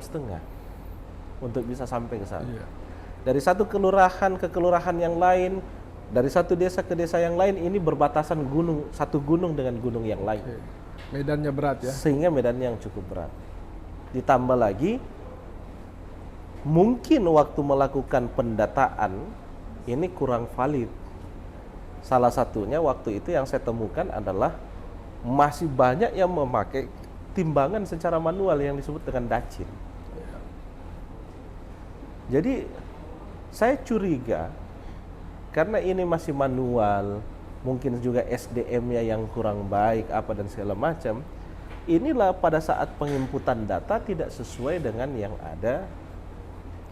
untuk bisa sampai ke sana. Iya. Dari satu kelurahan ke kelurahan yang lain, dari satu desa ke desa yang lain, ini berbatasan gunung, satu gunung dengan gunung yang lain. Oke. Medannya berat ya. Sehingga medannya yang cukup berat. Ditambah lagi, mungkin waktu melakukan pendataan ini kurang valid. Salah satunya waktu itu yang saya temukan adalah masih banyak yang memakai timbangan secara manual yang disebut dengan dacin. Jadi saya curiga karena ini masih manual, mungkin juga SDM-nya yang kurang baik apa dan segala macam. Inilah pada saat penginputan data tidak sesuai dengan yang ada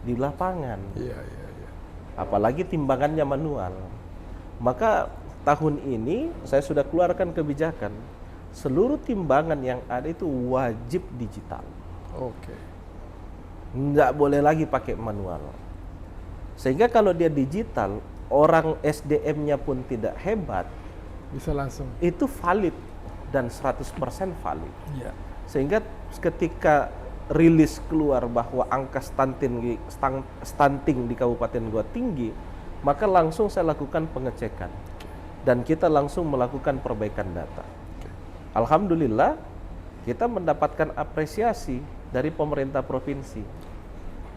di lapangan. Iya, iya, iya. Apalagi timbangannya manual. Maka tahun ini saya sudah keluarkan kebijakan, seluruh timbangan yang ada itu wajib digital. Oke. Nggak boleh lagi pakai manual. Sehingga kalau dia digital, orang SDM-nya pun tidak hebat, Bisa langsung. itu valid dan 100% valid. Iya. Sehingga ketika rilis keluar bahwa angka stunting di Kabupaten Goa tinggi, maka langsung saya lakukan pengecekan dan kita langsung melakukan perbaikan data. Alhamdulillah kita mendapatkan apresiasi dari pemerintah provinsi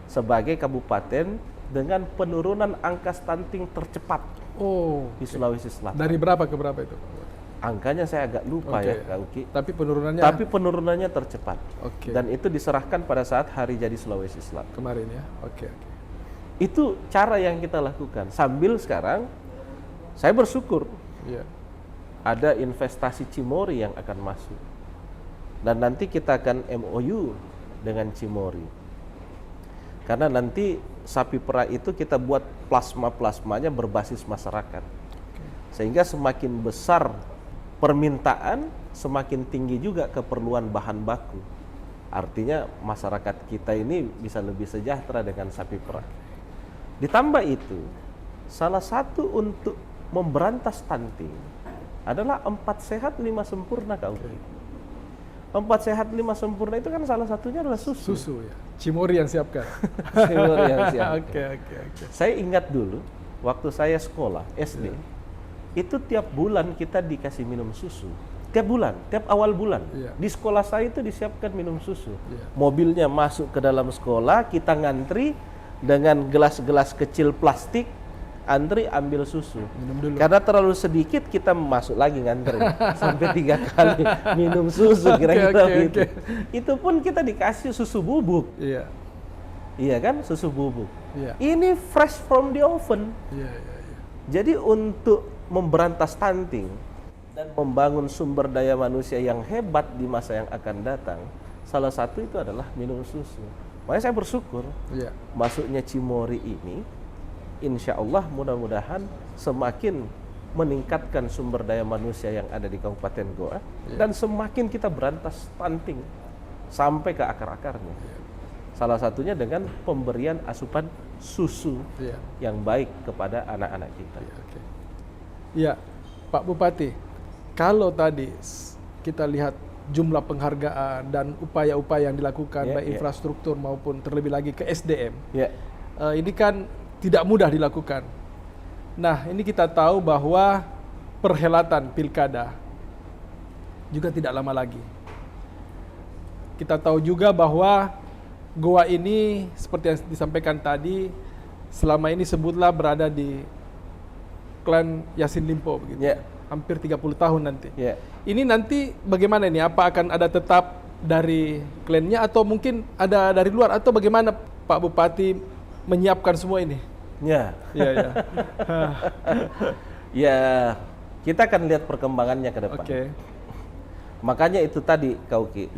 sebagai kabupaten dengan penurunan angka stunting tercepat di Sulawesi Selatan. Dari berapa ke berapa itu? Angkanya saya agak lupa ya, Kak Uki. Tapi penurunannya tercepat. Oke. Dan itu diserahkan pada saat Hari Jadi Sulawesi Selatan. Kemarin ya. Oke. Itu cara yang kita lakukan. Sambil sekarang saya bersyukur Iya. ada investasi Cimory yang akan masuk. Dan nanti kita akan MOU dengan Cimory. Karena nanti sapi perah itu kita buat plasmanya berbasis masyarakat. Sehingga semakin besar permintaan, semakin tinggi juga keperluan bahan baku. Artinya masyarakat kita ini bisa lebih sejahtera dengan sapi perah. Ditambah itu, salah satu untuk memberantas stunting adalah 4 sehat 5 sempurna, Kak Uki. 4 sehat 5 sempurna itu kan salah satunya adalah susu. Susu ya. Cimory yang siapkan. Cimory yang siapkan. Oke. Saya ingat dulu waktu saya sekolah SD, itu tiap bulan kita dikasih minum susu. Tiap bulan, tiap awal bulan. Di sekolah saya itu disiapkan minum susu. Mobilnya masuk ke dalam sekolah, kita ngantri dengan gelas-gelas kecil plastik, antri ambil susu. Minum dulu. Karena terlalu sedikit kita masuk lagi ngantri sampai 3 kali minum susu kira-kira gitu. Itu pun kita dikasih susu bubuk. Iya. Iya kan, susu bubuk. Iya. Ini fresh from the oven. Iya. Jadi untuk memberantas stunting dan membangun sumber daya manusia yang hebat di masa yang akan datang, salah satu itu adalah minum susu. Makanya saya bersyukur masuknya Cimory ini, insya Allah mudah-mudahan semakin meningkatkan sumber daya manusia yang ada di Kabupaten Goa dan semakin kita berantas stunting sampai ke akar-akarnya. Salah satunya dengan pemberian asupan susu yang baik kepada anak-anak kita. Iya, Pak Bupati, kalau tadi kita lihat jumlah penghargaan dan upaya-upaya yang dilakukan baik infrastruktur maupun terlebih lagi ke SDM, ini kan tidak mudah dilakukan. Nah, ini kita tahu bahwa perhelatan pilkada juga tidak lama lagi. Kita tahu juga bahwa Goa ini seperti yang disampaikan tadi, selama ini sebutlah berada di klan Yassin Limpo begitu. Hampir 30 tahun nanti. Ini nanti bagaimana ini? Apa akan ada tetap dari klannya atau mungkin ada dari luar atau bagaimana Pak Bupati menyiapkan semua ini? Ya, kita akan lihat perkembangannya ke depan. Makanya itu tadi, Kak Uki.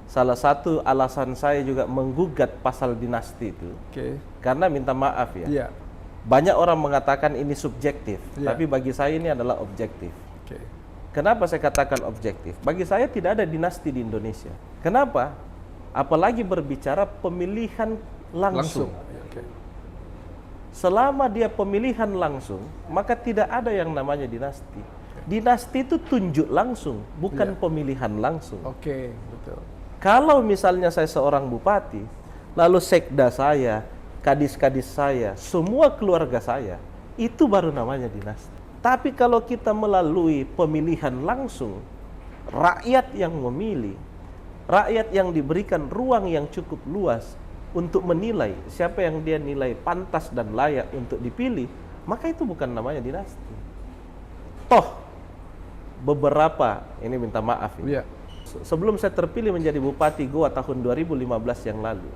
Salah satu alasan saya juga menggugat pasal dinasti itu, karena minta maaf ya. Banyak orang mengatakan ini subjektif, tapi bagi saya ini adalah objektif. Kenapa saya katakan objektif? Bagi saya tidak ada dinasti di Indonesia. Kenapa? Apalagi berbicara pemilihan langsung. Okay. Selama dia pemilihan langsung, maka tidak ada yang namanya dinasti. Dinasti itu tunjuk langsung, bukan pemilihan langsung. Oke, betul. Kalau misalnya saya seorang bupati, lalu sekda saya, kadis-kadis saya, semua keluarga saya, itu baru namanya dinasti. Tapi kalau kita melalui pemilihan langsung, rakyat yang memilih, rakyat yang diberikan ruang yang cukup luas untuk menilai siapa yang dia nilai pantas dan layak untuk dipilih, maka itu bukan namanya dinasti. Toh, beberapa, ini minta maaf ya. Sebelum saya terpilih menjadi Bupati Goa tahun 2015 yang lalu,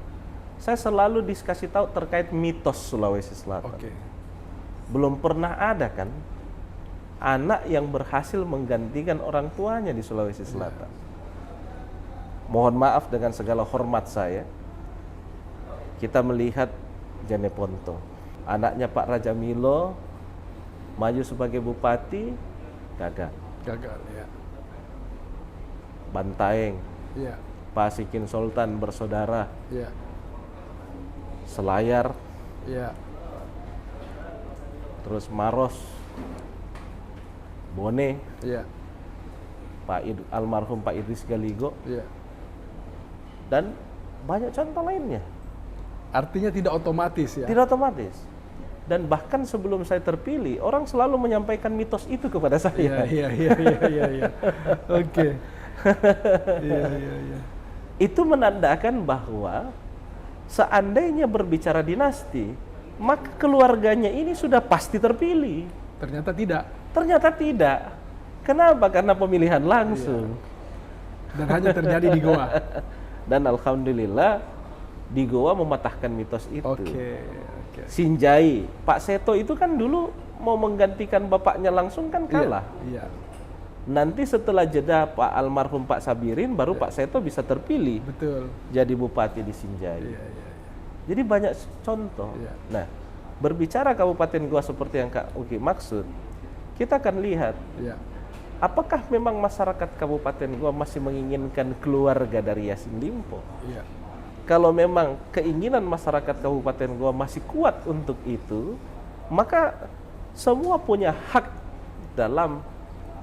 saya selalu dikasih tahu terkait mitos Sulawesi Selatan. Belum pernah ada kan anak yang berhasil menggantikan orang tuanya di Sulawesi Selatan. Mohon maaf dengan segala hormat saya, kita melihat Jane Ponto, anaknya Pak Raja Milo, maju sebagai bupati, gagal. Ya. Bantaeng, ya. Pak Sikin Sultan bersaudara, ya. Selayar, ya. Terus Maros, Bone, ya. Almarhum Pak Idris Galigo, ya. Dan banyak contoh lainnya. Artinya tidak otomatis ya? Tidak otomatis. Dan bahkan sebelum saya terpilih, orang selalu menyampaikan mitos itu kepada saya. Iya. Oke. Iya. Itu menandakan bahwa seandainya berbicara dinasti, maka keluarganya ini sudah pasti terpilih. Ternyata tidak. Ternyata tidak. Kenapa? Karena pemilihan langsung. Dan hanya terjadi di Goa. Dan alhamdulillah di Goa mematahkan mitos itu. Oke. Sinjai, Pak Seto itu kan dulu mau menggantikan bapaknya langsung kan kalah. Iya. Nanti setelah jeda Pak almarhum Pak Sabirin, baru Pak Seto bisa terpilih. Betul. Jadi bupati di Sinjai. Iya. Jadi banyak contoh. Iya. Nah, berbicara Kabupaten Goa seperti yang Kak Uki maksud, kita akan lihat. Iya. Apakah memang masyarakat Kabupaten Goa masih menginginkan keluarga dari Yassin Limpo? Iya. Kalau memang keinginan masyarakat Kabupaten Goa masih kuat untuk itu, maka semua punya hak dalam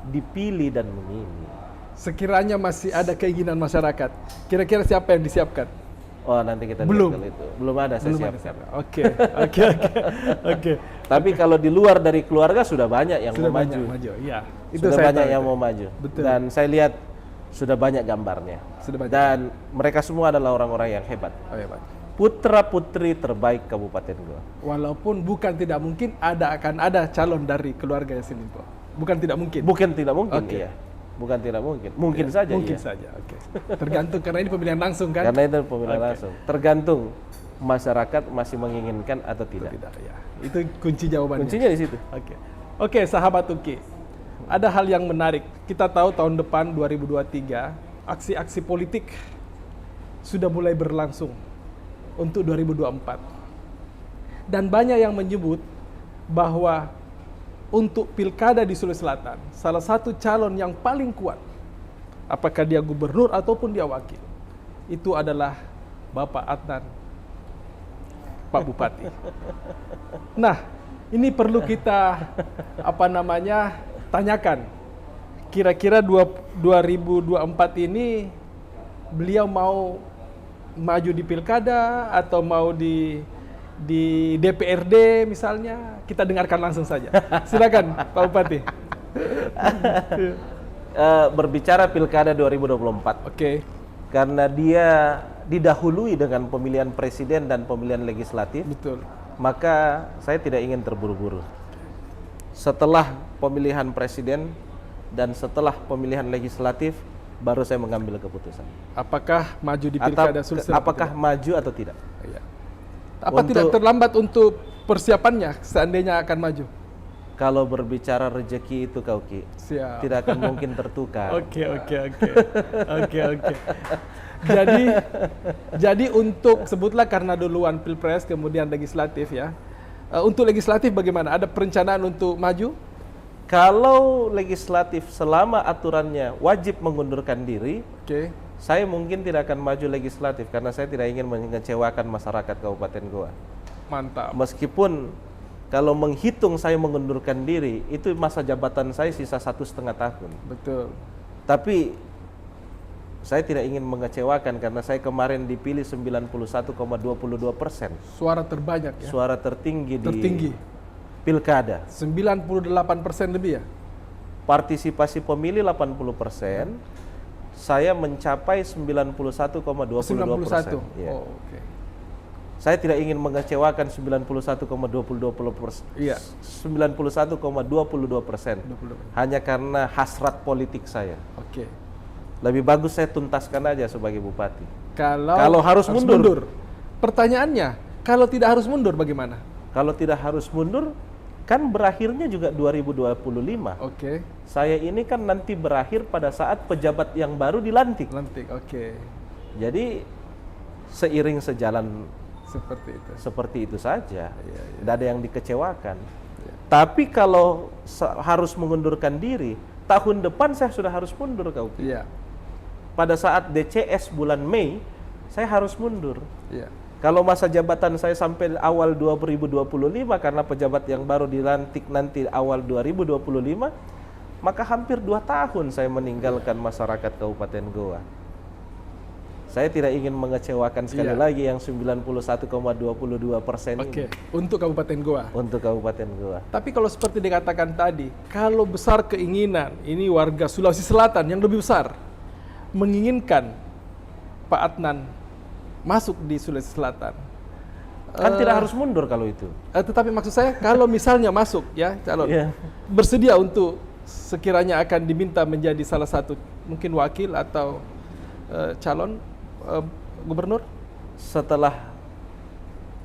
dipilih dan memilih. Sekiranya masih ada keinginan masyarakat, kira-kira siapa yang disiapkan? Oh, nanti kita belum lihat itu. Belum ada saya siapkan. Oke. Tapi kalau di luar dari keluarga sudah banyak yang mau maju. Iya. Sudah banyak yang mau maju. Betul. Dan saya lihat sudah banyak gambarnya. Dan mereka semua adalah orang-orang yang hebat. Putra-putri terbaik Kabupaten Goa. Walaupun bukan tidak mungkin akan ada calon dari keluarga Yassin Limpo. Bukan tidak mungkin. Bukan tidak mungkin, iya. Bukan tidak mungkin. Mungkin saja. Mungkin saja. Tergantung karena ini pemilihan langsung kan? Karena itu pemilihan langsung. Tergantung masyarakat masih menginginkan atau tidak. Ya. Itu kunci jawabannya. Kuncinya di situ. Oke, sahabat Uki. Ada hal yang menarik. Kita tahu tahun depan 2023 aksi-aksi politik sudah mulai berlangsung untuk 2024. Dan banyak yang menyebut bahwa untuk pilkada di Sulawesi Selatan, salah satu calon yang paling kuat, apakah dia gubernur ataupun dia wakil, itu adalah Bapak Adnan, Pak Bupati. Nah, ini perlu kita tanyakan. Kira-kira 2024 ini beliau mau maju di pilkada atau mau di DPRD misalnya? Kita dengarkan langsung saja. Silakan Pak Bupati. Berbicara pilkada 2024. Karena dia didahului dengan pemilihan presiden dan pemilihan legislatif. Betul. Maka saya tidak ingin terburu-buru. Setelah pemilihan presiden dan setelah pemilihan legislatif, baru saya mengambil keputusan. Apakah maju di pilkada Sulsel? Apakah maju atau tidak? Iya. Apa tidak terlambat untuk persiapannya seandainya akan maju? Kalau berbicara rezeki itu Kauki, tidak akan mungkin tertukar. Oke. Jadi untuk sebutlah karena duluan pilpres kemudian legislatif ya. Untuk legislatif bagaimana? Ada perencanaan untuk maju? Kalau legislatif selama aturannya wajib mengundurkan diri, saya mungkin tidak akan maju legislatif karena saya tidak ingin mengecewakan masyarakat Kabupaten Goa. Mantap. Meskipun kalau menghitung saya mengundurkan diri, itu masa jabatan saya sisa 1,5 tahun. Betul. Tapi saya tidak ingin mengecewakan karena saya kemarin dipilih 91,22%. Suara terbanyak ya? Suara tertinggi di pilkada. 98% lebih ya? Partisipasi pemilih 80%, saya mencapai 91,22%. 91? Ya. Oh, oke. Saya tidak ingin mengecewakan 91,22%. Iya. 91,22%. Hanya karena hasrat politik saya. Oke. Lebih bagus saya tuntaskan aja sebagai bupati. Kalau harus mundur. Pertanyaannya, kalau tidak harus mundur bagaimana? Kalau tidak harus mundur, kan berakhirnya juga 2025. Oke. Saya ini kan nanti berakhir pada saat pejabat yang baru dilantik. Oke. Jadi seiring sejalan seperti itu saja. Iya. Tidak ada yang dikecewakan. Iya. Tapi kalau harus mengundurkan diri, tahun depan saya sudah harus mundur, Kak Uki. Iya. Pada saat DCS bulan Mei, saya harus mundur. Iya. Kalau masa jabatan saya sampai awal 2025 karena pejabat yang baru dilantik nanti awal 2025, maka hampir 2 tahun saya meninggalkan masyarakat Kabupaten Goa. Saya tidak ingin mengecewakan sekali lagi yang 91,22% ini. Oke, untuk Kabupaten Goa. Untuk Kabupaten Goa. Tapi kalau seperti dikatakan tadi, kalau besar keinginan, ini warga Sulawesi Selatan yang lebih besar, menginginkan Pak Adnan masuk di Sulawesi Selatan. Kan tidak harus mundur kalau itu. Tetapi maksud saya kalau misalnya masuk ya calon, bersedia untuk sekiranya akan diminta menjadi salah satu mungkin wakil atau calon gubernur setelah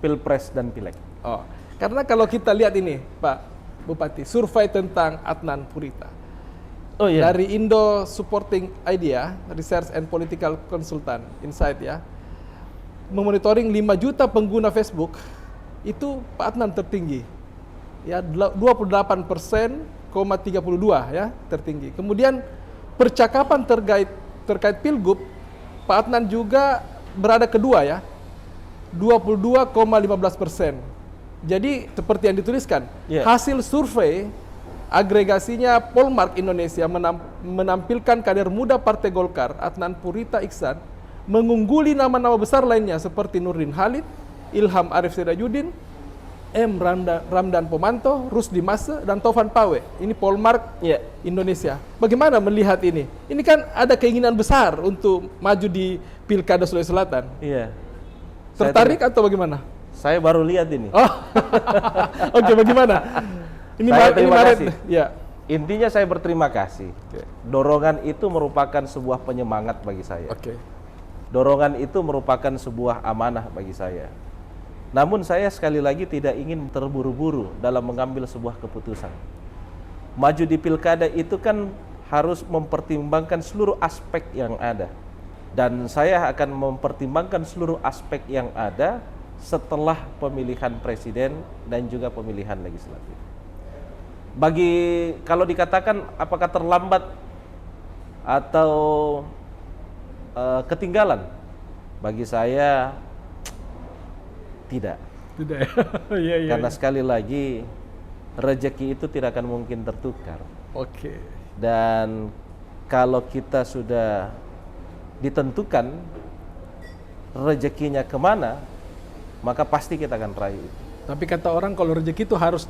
Pilpres dan Pileg. Oh, karena kalau kita lihat ini Pak Bupati, survei tentang Adnan Purita. Dari Indo Supporting Idea, Research and Political Consultant, Insight ya. Memonitoring 5 juta pengguna Facebook, itu Pak Adnan tertinggi. Ya, 28,32 ya, tertinggi. Kemudian percakapan terkait Pilgub, Pak Adnan juga berada kedua ya, 22,15%. Jadi seperti yang dituliskan, hasil survei agregasinya Polmark Indonesia menampilkan kader muda Partai Golkar, Adnan Purita Iksan, mengungguli nama-nama besar lainnya seperti Nurdin Halid, Ilham Arif Sirajudin, M. Ramdan Pomanto, Rusdi Mase, dan Taufan Pawe. Ini Polmark Indonesia. Bagaimana melihat ini? Ini kan ada keinginan besar untuk maju di Pilkada Sulawesi Selatan. Iya. Tertarik atau bagaimana? Saya baru lihat ini. Oh. Oke, bagaimana? Ini terima kasih. Ya. Intinya saya berterima kasih. Dorongan itu merupakan sebuah penyemangat bagi saya. Dorongan itu merupakan sebuah amanah bagi saya. Namun saya sekali lagi tidak ingin terburu-buru dalam mengambil sebuah keputusan. Maju di pilkada itu kan harus mempertimbangkan seluruh aspek yang ada. Dan saya akan mempertimbangkan seluruh aspek yang ada setelah pemilihan presiden dan juga pemilihan legislatif. Kalau dikatakan apakah terlambat atau ketinggalan, bagi saya tidak. Karena sekali lagi rezeki itu tidak akan mungkin tertukar. Dan kalau kita sudah ditentukan rezekinya kemana, maka pasti kita akan raih. Tapi kata orang kalau rezeki itu harus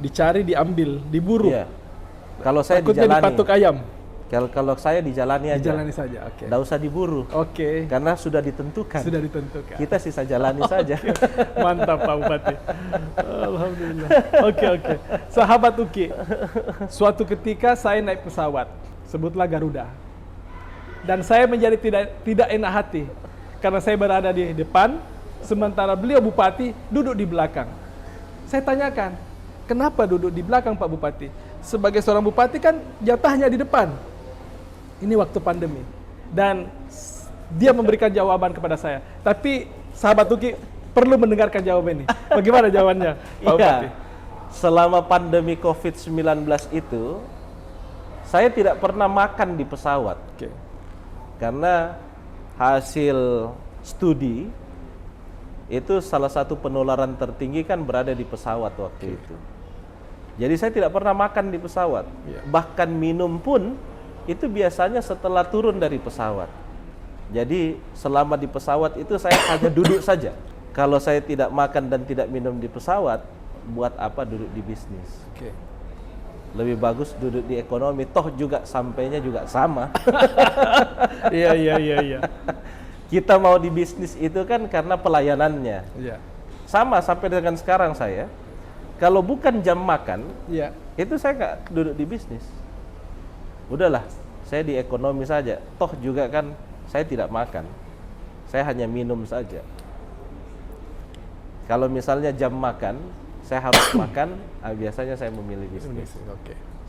dicari, diambil, diburu. Kalau saya takutnya dipatok ayam. Kalau saya dijalani aja. Dijalani saja, Nggak usah diburu. Karena sudah ditentukan. Kita sisa jalani saja. Mantap Pak Bupati. Alhamdulillah. Oke. Sahabat Uki, suatu ketika saya naik pesawat, sebutlah Garuda. Dan saya menjadi tidak enak hati karena saya berada di depan, sementara beliau Bupati duduk di belakang. Saya tanyakan, kenapa duduk di belakang Pak Bupati? Sebagai seorang Bupati kan jatahnya di depan. Ini waktu pandemi. Dan dia memberikan jawaban kepada saya. Tapi sahabat Uki perlu mendengarkan jawaban ini. Bagaimana jawabannya Pak Bupati? selama pandemi COVID-19 itu, saya tidak pernah makan di pesawat. Karena hasil studi, itu salah satu penularan tertinggi kan berada di pesawat waktu itu. Jadi saya tidak pernah makan di pesawat. Bahkan minum pun, itu biasanya setelah turun dari pesawat. Jadi selama di pesawat itu saya hanya duduk saja. Kalau saya tidak makan dan tidak minum di pesawat, buat apa duduk di bisnis? Lebih bagus duduk di ekonomi, toh juga sampainya juga sama. Iya. Kita mau di bisnis itu kan karena pelayanannya. Sama sampai dengan sekarang saya, kalau bukan jam makan, itu saya nggak duduk di bisnis. Udahlah, saya di ekonomi saja. Toh juga kan saya tidak makan, saya hanya minum saja. Kalau misalnya jam makan, saya harus makan, biasanya saya memilih bisnis.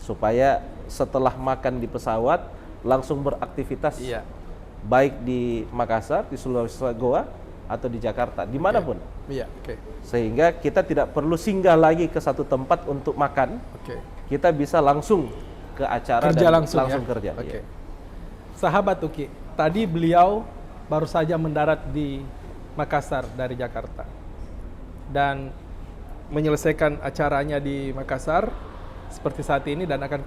Supaya setelah makan di pesawat, langsung beraktivitas. Baik di Makassar, di Sulawesi Goa, atau di Jakarta, dimanapun. Sehingga kita tidak perlu singgah lagi ke satu tempat untuk makan. Kita bisa langsung ke acara kerja dan langsung kerja. Sahabat Uki, tadi beliau baru saja mendarat di Makassar dari Jakarta dan menyelesaikan acaranya di Makassar seperti saat ini dan akan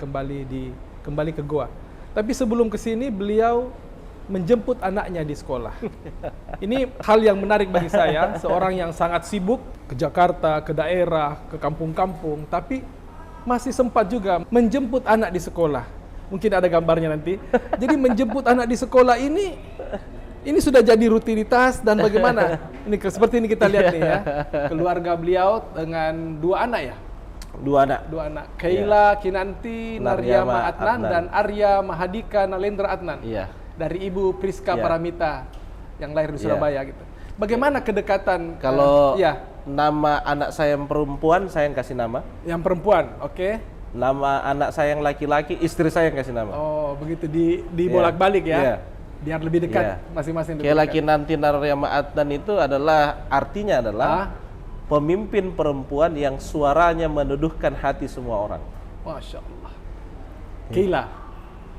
kembali ke Goa. Tapi sebelum ke sini beliau menjemput anaknya di sekolah. Ini hal yang menarik bagi saya, seorang yang sangat sibuk ke Jakarta, ke daerah, ke kampung-kampung, tapi masih sempat juga menjemput anak di sekolah. Mungkin ada gambarnya nanti. Jadi menjemput anak di sekolah ini sudah jadi rutinitas dan bagaimana? Ini seperti ini kita lihat nih ya. Keluarga beliau dengan 2 anak ya? 2 anak. Kaila Kinanti Naryama Adnan dan Arya Mahadika Nalendra Adnan. Dari Ibu Priska Paramita yang lahir di Surabaya gitu. Bagaimana kedekatan? Kalau nama anak saya yang perempuan, saya yang kasih nama. Yang perempuan, Nama anak saya yang laki-laki, istri saya yang kasih nama. Oh, begitu dibolak-balik ya. Biar lebih dekat masing-masing. Kaila Kinanti Naryama Adnan itu artinya adalah pemimpin perempuan yang suaranya meneduhkan hati semua orang. Masya Allah. Kaila.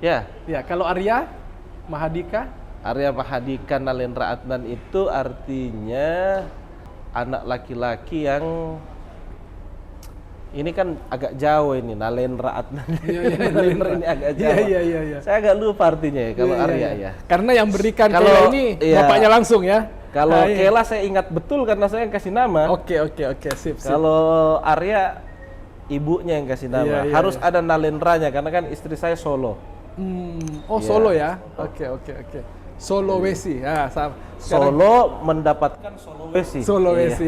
Ya, kalau Arya Mahadika? Arya Mahadika Nalendra Adnan itu artinya anak laki-laki yang ini kan agak jauh ini, Nalendra Adnan. Nalendra ini agak jauh. Iya. Saya agak lupa artinya ya kalau Arya ya. Karena yang berikan Kaila ini bapaknya langsung ya. Kalau Kaila saya ingat betul karena saya yang kasih nama. Oke, sip. Kalau Arya ibunya yang kasih nama. Harus ada Nalendranya karena kan istri saya Solo. Solo ya. Oke. Sulawesi. Solo mendapatkan Sulawesi.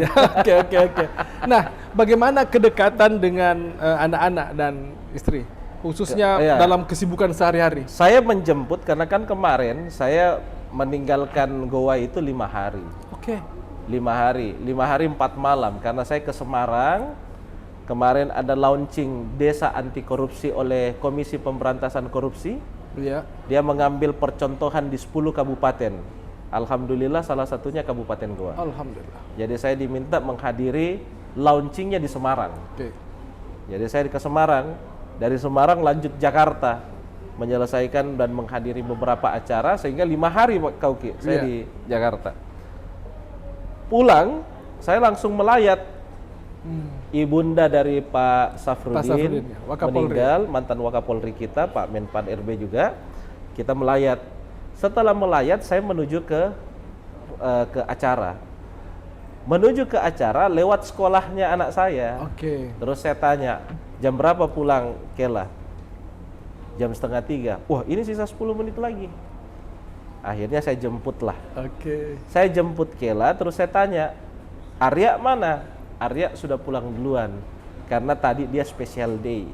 Oke. Nah, bagaimana kedekatan dengan anak-anak dan istri? Khususnya dalam kesibukan sehari-hari. Saya menjemput karena kan kemarin saya meninggalkan Goa itu 5 hari. 5 hari 4 malam karena saya ke Semarang. Kemarin ada launching Desa Anti Korupsi oleh Komisi Pemberantasan Korupsi. Dia mengambil percontohan di 10 kabupaten. Alhamdulillah salah satunya Kabupaten Goa. Alhamdulillah. Jadi saya diminta menghadiri launchingnya di Semarang. Jadi saya ke Semarang, dari Semarang lanjut Jakarta, menyelesaikan dan menghadiri beberapa acara sehingga 5 hari saya di Jakarta. Pulang, saya langsung melayat. Ibunda dari Pak Safruddin meninggal, mantan Wakapolri kita, Pak Menpan RB juga. Kita melayat. Setelah melayat, saya menuju ke acara. Menuju ke acara lewat sekolahnya anak saya. Terus saya tanya, jam berapa pulang Kaila? Jam 2:30. Wah, ini sisa 10 menit lagi. Akhirnya saya jemputlah. Saya jemput Kaila, terus saya tanya, Arya mana? Arya sudah pulang duluan karena tadi dia special day.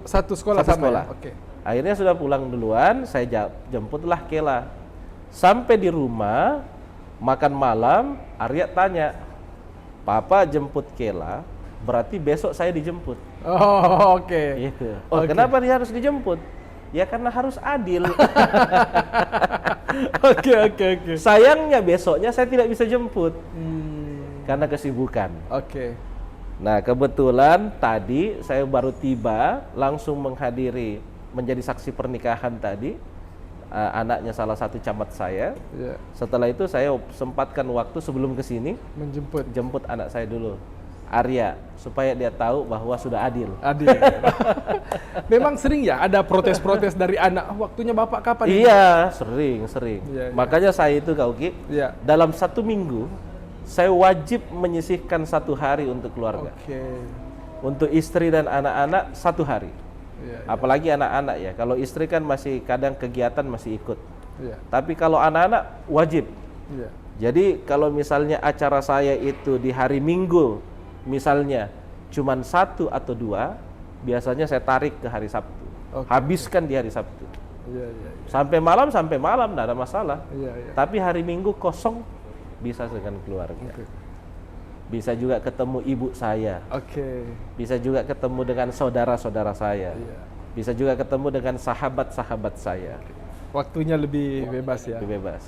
Satu sekolah sama. Akhirnya sudah pulang duluan, saya jemputlah Kaila. Sampai di rumah makan malam, Arya tanya, "Papa jemput Kaila, berarti besok saya dijemput." Gitu. Kenapa dia harus dijemput? Ya karena harus adil. Sayangnya besoknya saya tidak bisa jemput. Karena kesibukan. Nah, kebetulan tadi saya baru tiba, langsung menghadiri, menjadi saksi pernikahan tadi, anaknya salah satu camat saya. Yeah. Setelah itu saya sempatkan waktu sebelum ke sini, jemput anak saya dulu, Arya, supaya dia tahu bahwa sudah adil. Adil. Memang sering ya ada protes-protes dari anak, waktunya Bapak kapan? Iya, sering. Yeah, Makanya saya itu Kak Uki, dalam 1 minggu, saya wajib menyisihkan 1 hari untuk keluarga. Untuk istri dan anak-anak 1 hari. Apalagi anak-anak ya. Kalau istri kan masih kadang kegiatan masih ikut. Tapi kalau anak-anak wajib. Jadi kalau misalnya acara saya itu di hari Minggu, misalnya cuman 1 atau 2, biasanya saya tarik ke hari Sabtu. Habiskan di hari Sabtu. Sampai malam, tidak ada masalah. Tapi hari Minggu kosong, bisa dengan keluarga. Bisa juga ketemu ibu saya. Bisa juga ketemu dengan saudara-saudara saya. Bisa juga ketemu dengan sahabat-sahabat saya. Waktunya lebih bebas ya. Lebih bebas.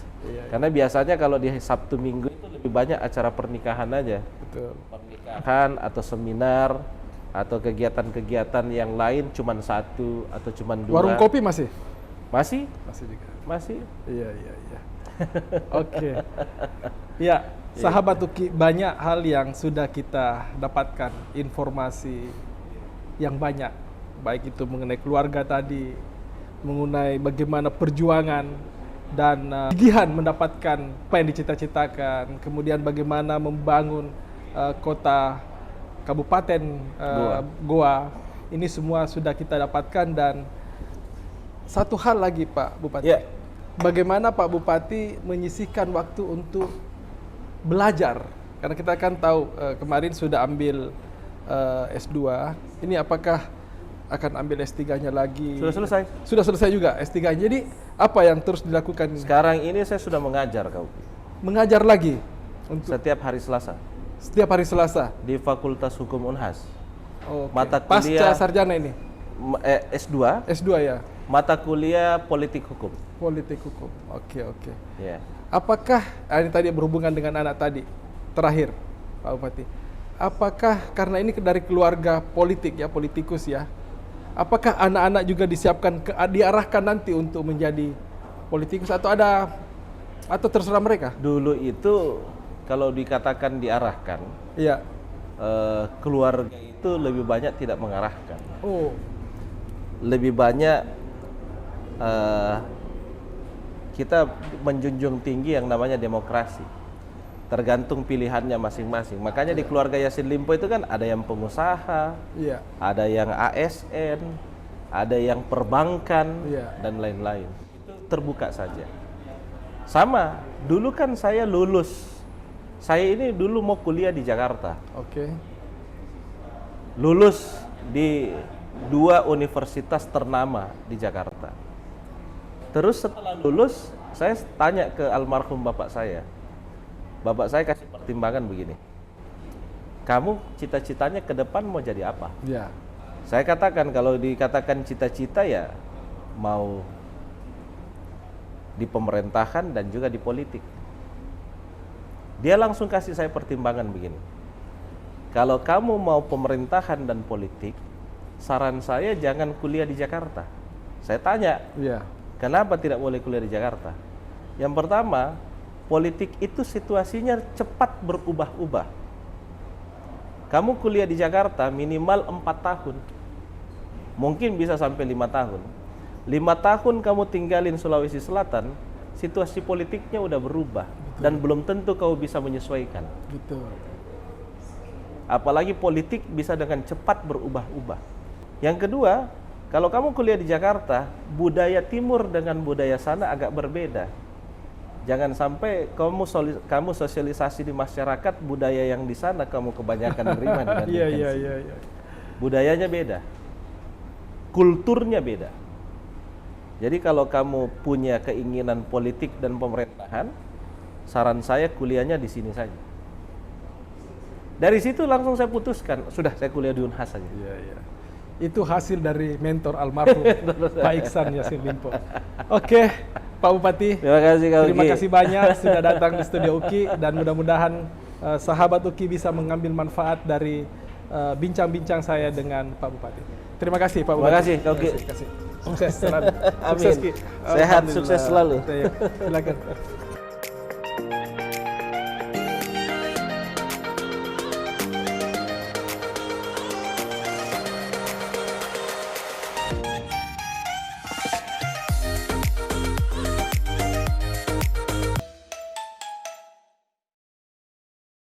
Karena biasanya kalau di Sabtu Minggu itu lebih banyak acara pernikahan aja. Betul. Pernikahan atau seminar atau kegiatan-kegiatan yang lain cuman 1 atau cuman 2. Warung kopi masih? Masih juga. Iya. Oke. Ya, sahabat Uki, banyak hal yang sudah kita dapatkan, informasi yang banyak, baik itu mengenai keluarga tadi, mengenai bagaimana perjuangan dan gigihan mendapatkan apa yang dicita-citakan, kemudian bagaimana membangun kota Kabupaten Goa. Ini semua sudah kita dapatkan. Dan satu hal lagi Pak Bupati, bagaimana Pak Bupati menyisihkan waktu untuk belajar? Karena kita kan tahu kemarin sudah ambil S2, ini apakah akan ambil S3-nya lagi? Sudah selesai. Sudah selesai juga S3-nya. Jadi apa yang terus dilakukan? Sekarang ini saya sudah mengajar, Kak. Mengajar lagi? Setiap hari Selasa. Setiap hari Selasa? Di Fakultas Hukum Unhas. Mata kuliah pasca sarjana ini? S2. S2 ya? Mata kuliah Politik Hukum. Politik Hukum, oke. Ya. Apakah, ini tadi berhubungan dengan anak tadi, terakhir Pak Bupati, apakah karena ini dari keluarga politik ya, politikus ya, apakah anak-anak juga disiapkan, diarahkan nanti untuk menjadi politikus atau terserah mereka? Dulu itu kalau dikatakan diarahkan, keluarga itu lebih banyak tidak mengarahkan. Lebih banyak kita menjunjung tinggi yang namanya demokrasi. Tergantung pilihannya masing-masing. Makanya di keluarga Yassin Limpo itu kan ada yang pengusaha, ada yang ASN, ada yang perbankan, dan lain-lain. Itu terbuka saja. Sama, dulu kan saya lulus. Saya ini dulu mau kuliah di Jakarta. Lulus di 2 universitas ternama di Jakarta. Terus setelah lulus, saya tanya ke almarhum bapak saya. Bapak saya kasih pertimbangan begini. Kamu cita-citanya ke depan mau jadi apa? Saya katakan, kalau dikatakan cita-cita ya mau di pemerintahan dan juga di politik. Dia langsung kasih saya pertimbangan begini. Kalau kamu mau pemerintahan dan politik, saran saya jangan kuliah di Jakarta. Saya tanya, kenapa tidak boleh kuliah di Jakarta? Yang pertama, politik itu situasinya cepat berubah-ubah. Kamu kuliah di Jakarta minimal 4 tahun. Mungkin bisa sampai 5 tahun. 5 tahun kamu tinggalin Sulawesi Selatan, situasi politiknya udah berubah. Dan belum tentu kau bisa menyesuaikan. Apalagi politik bisa dengan cepat berubah-ubah. Yang kedua, kalau kamu kuliah di Jakarta, budaya timur dengan budaya sana agak berbeda. Jangan sampai kamu sosialisasi di masyarakat, budaya yang di sana kamu kebanyakan terima dengan budayanya beda. Kulturnya beda. Jadi kalau kamu punya keinginan politik dan pemerintahan, saran saya kuliahnya di sini saja. Dari situ langsung saya putuskan, sudah saya kuliah di Unhas saja. Itu hasil dari mentor almarhum Pak Iksan Yassin Limpo. Oke, Pak Bupati. Terima kasih banyak sudah datang di studio Uki, dan mudah-mudahan sahabat Uki bisa mengambil manfaat dari bincang-bincang saya dengan Pak Bupati. Terima kasih Pak Bupati. Terima kasih, Oki. Sukses selalu. Amin. Sukses, Ki. Sehat, sukses selalu. Silakan.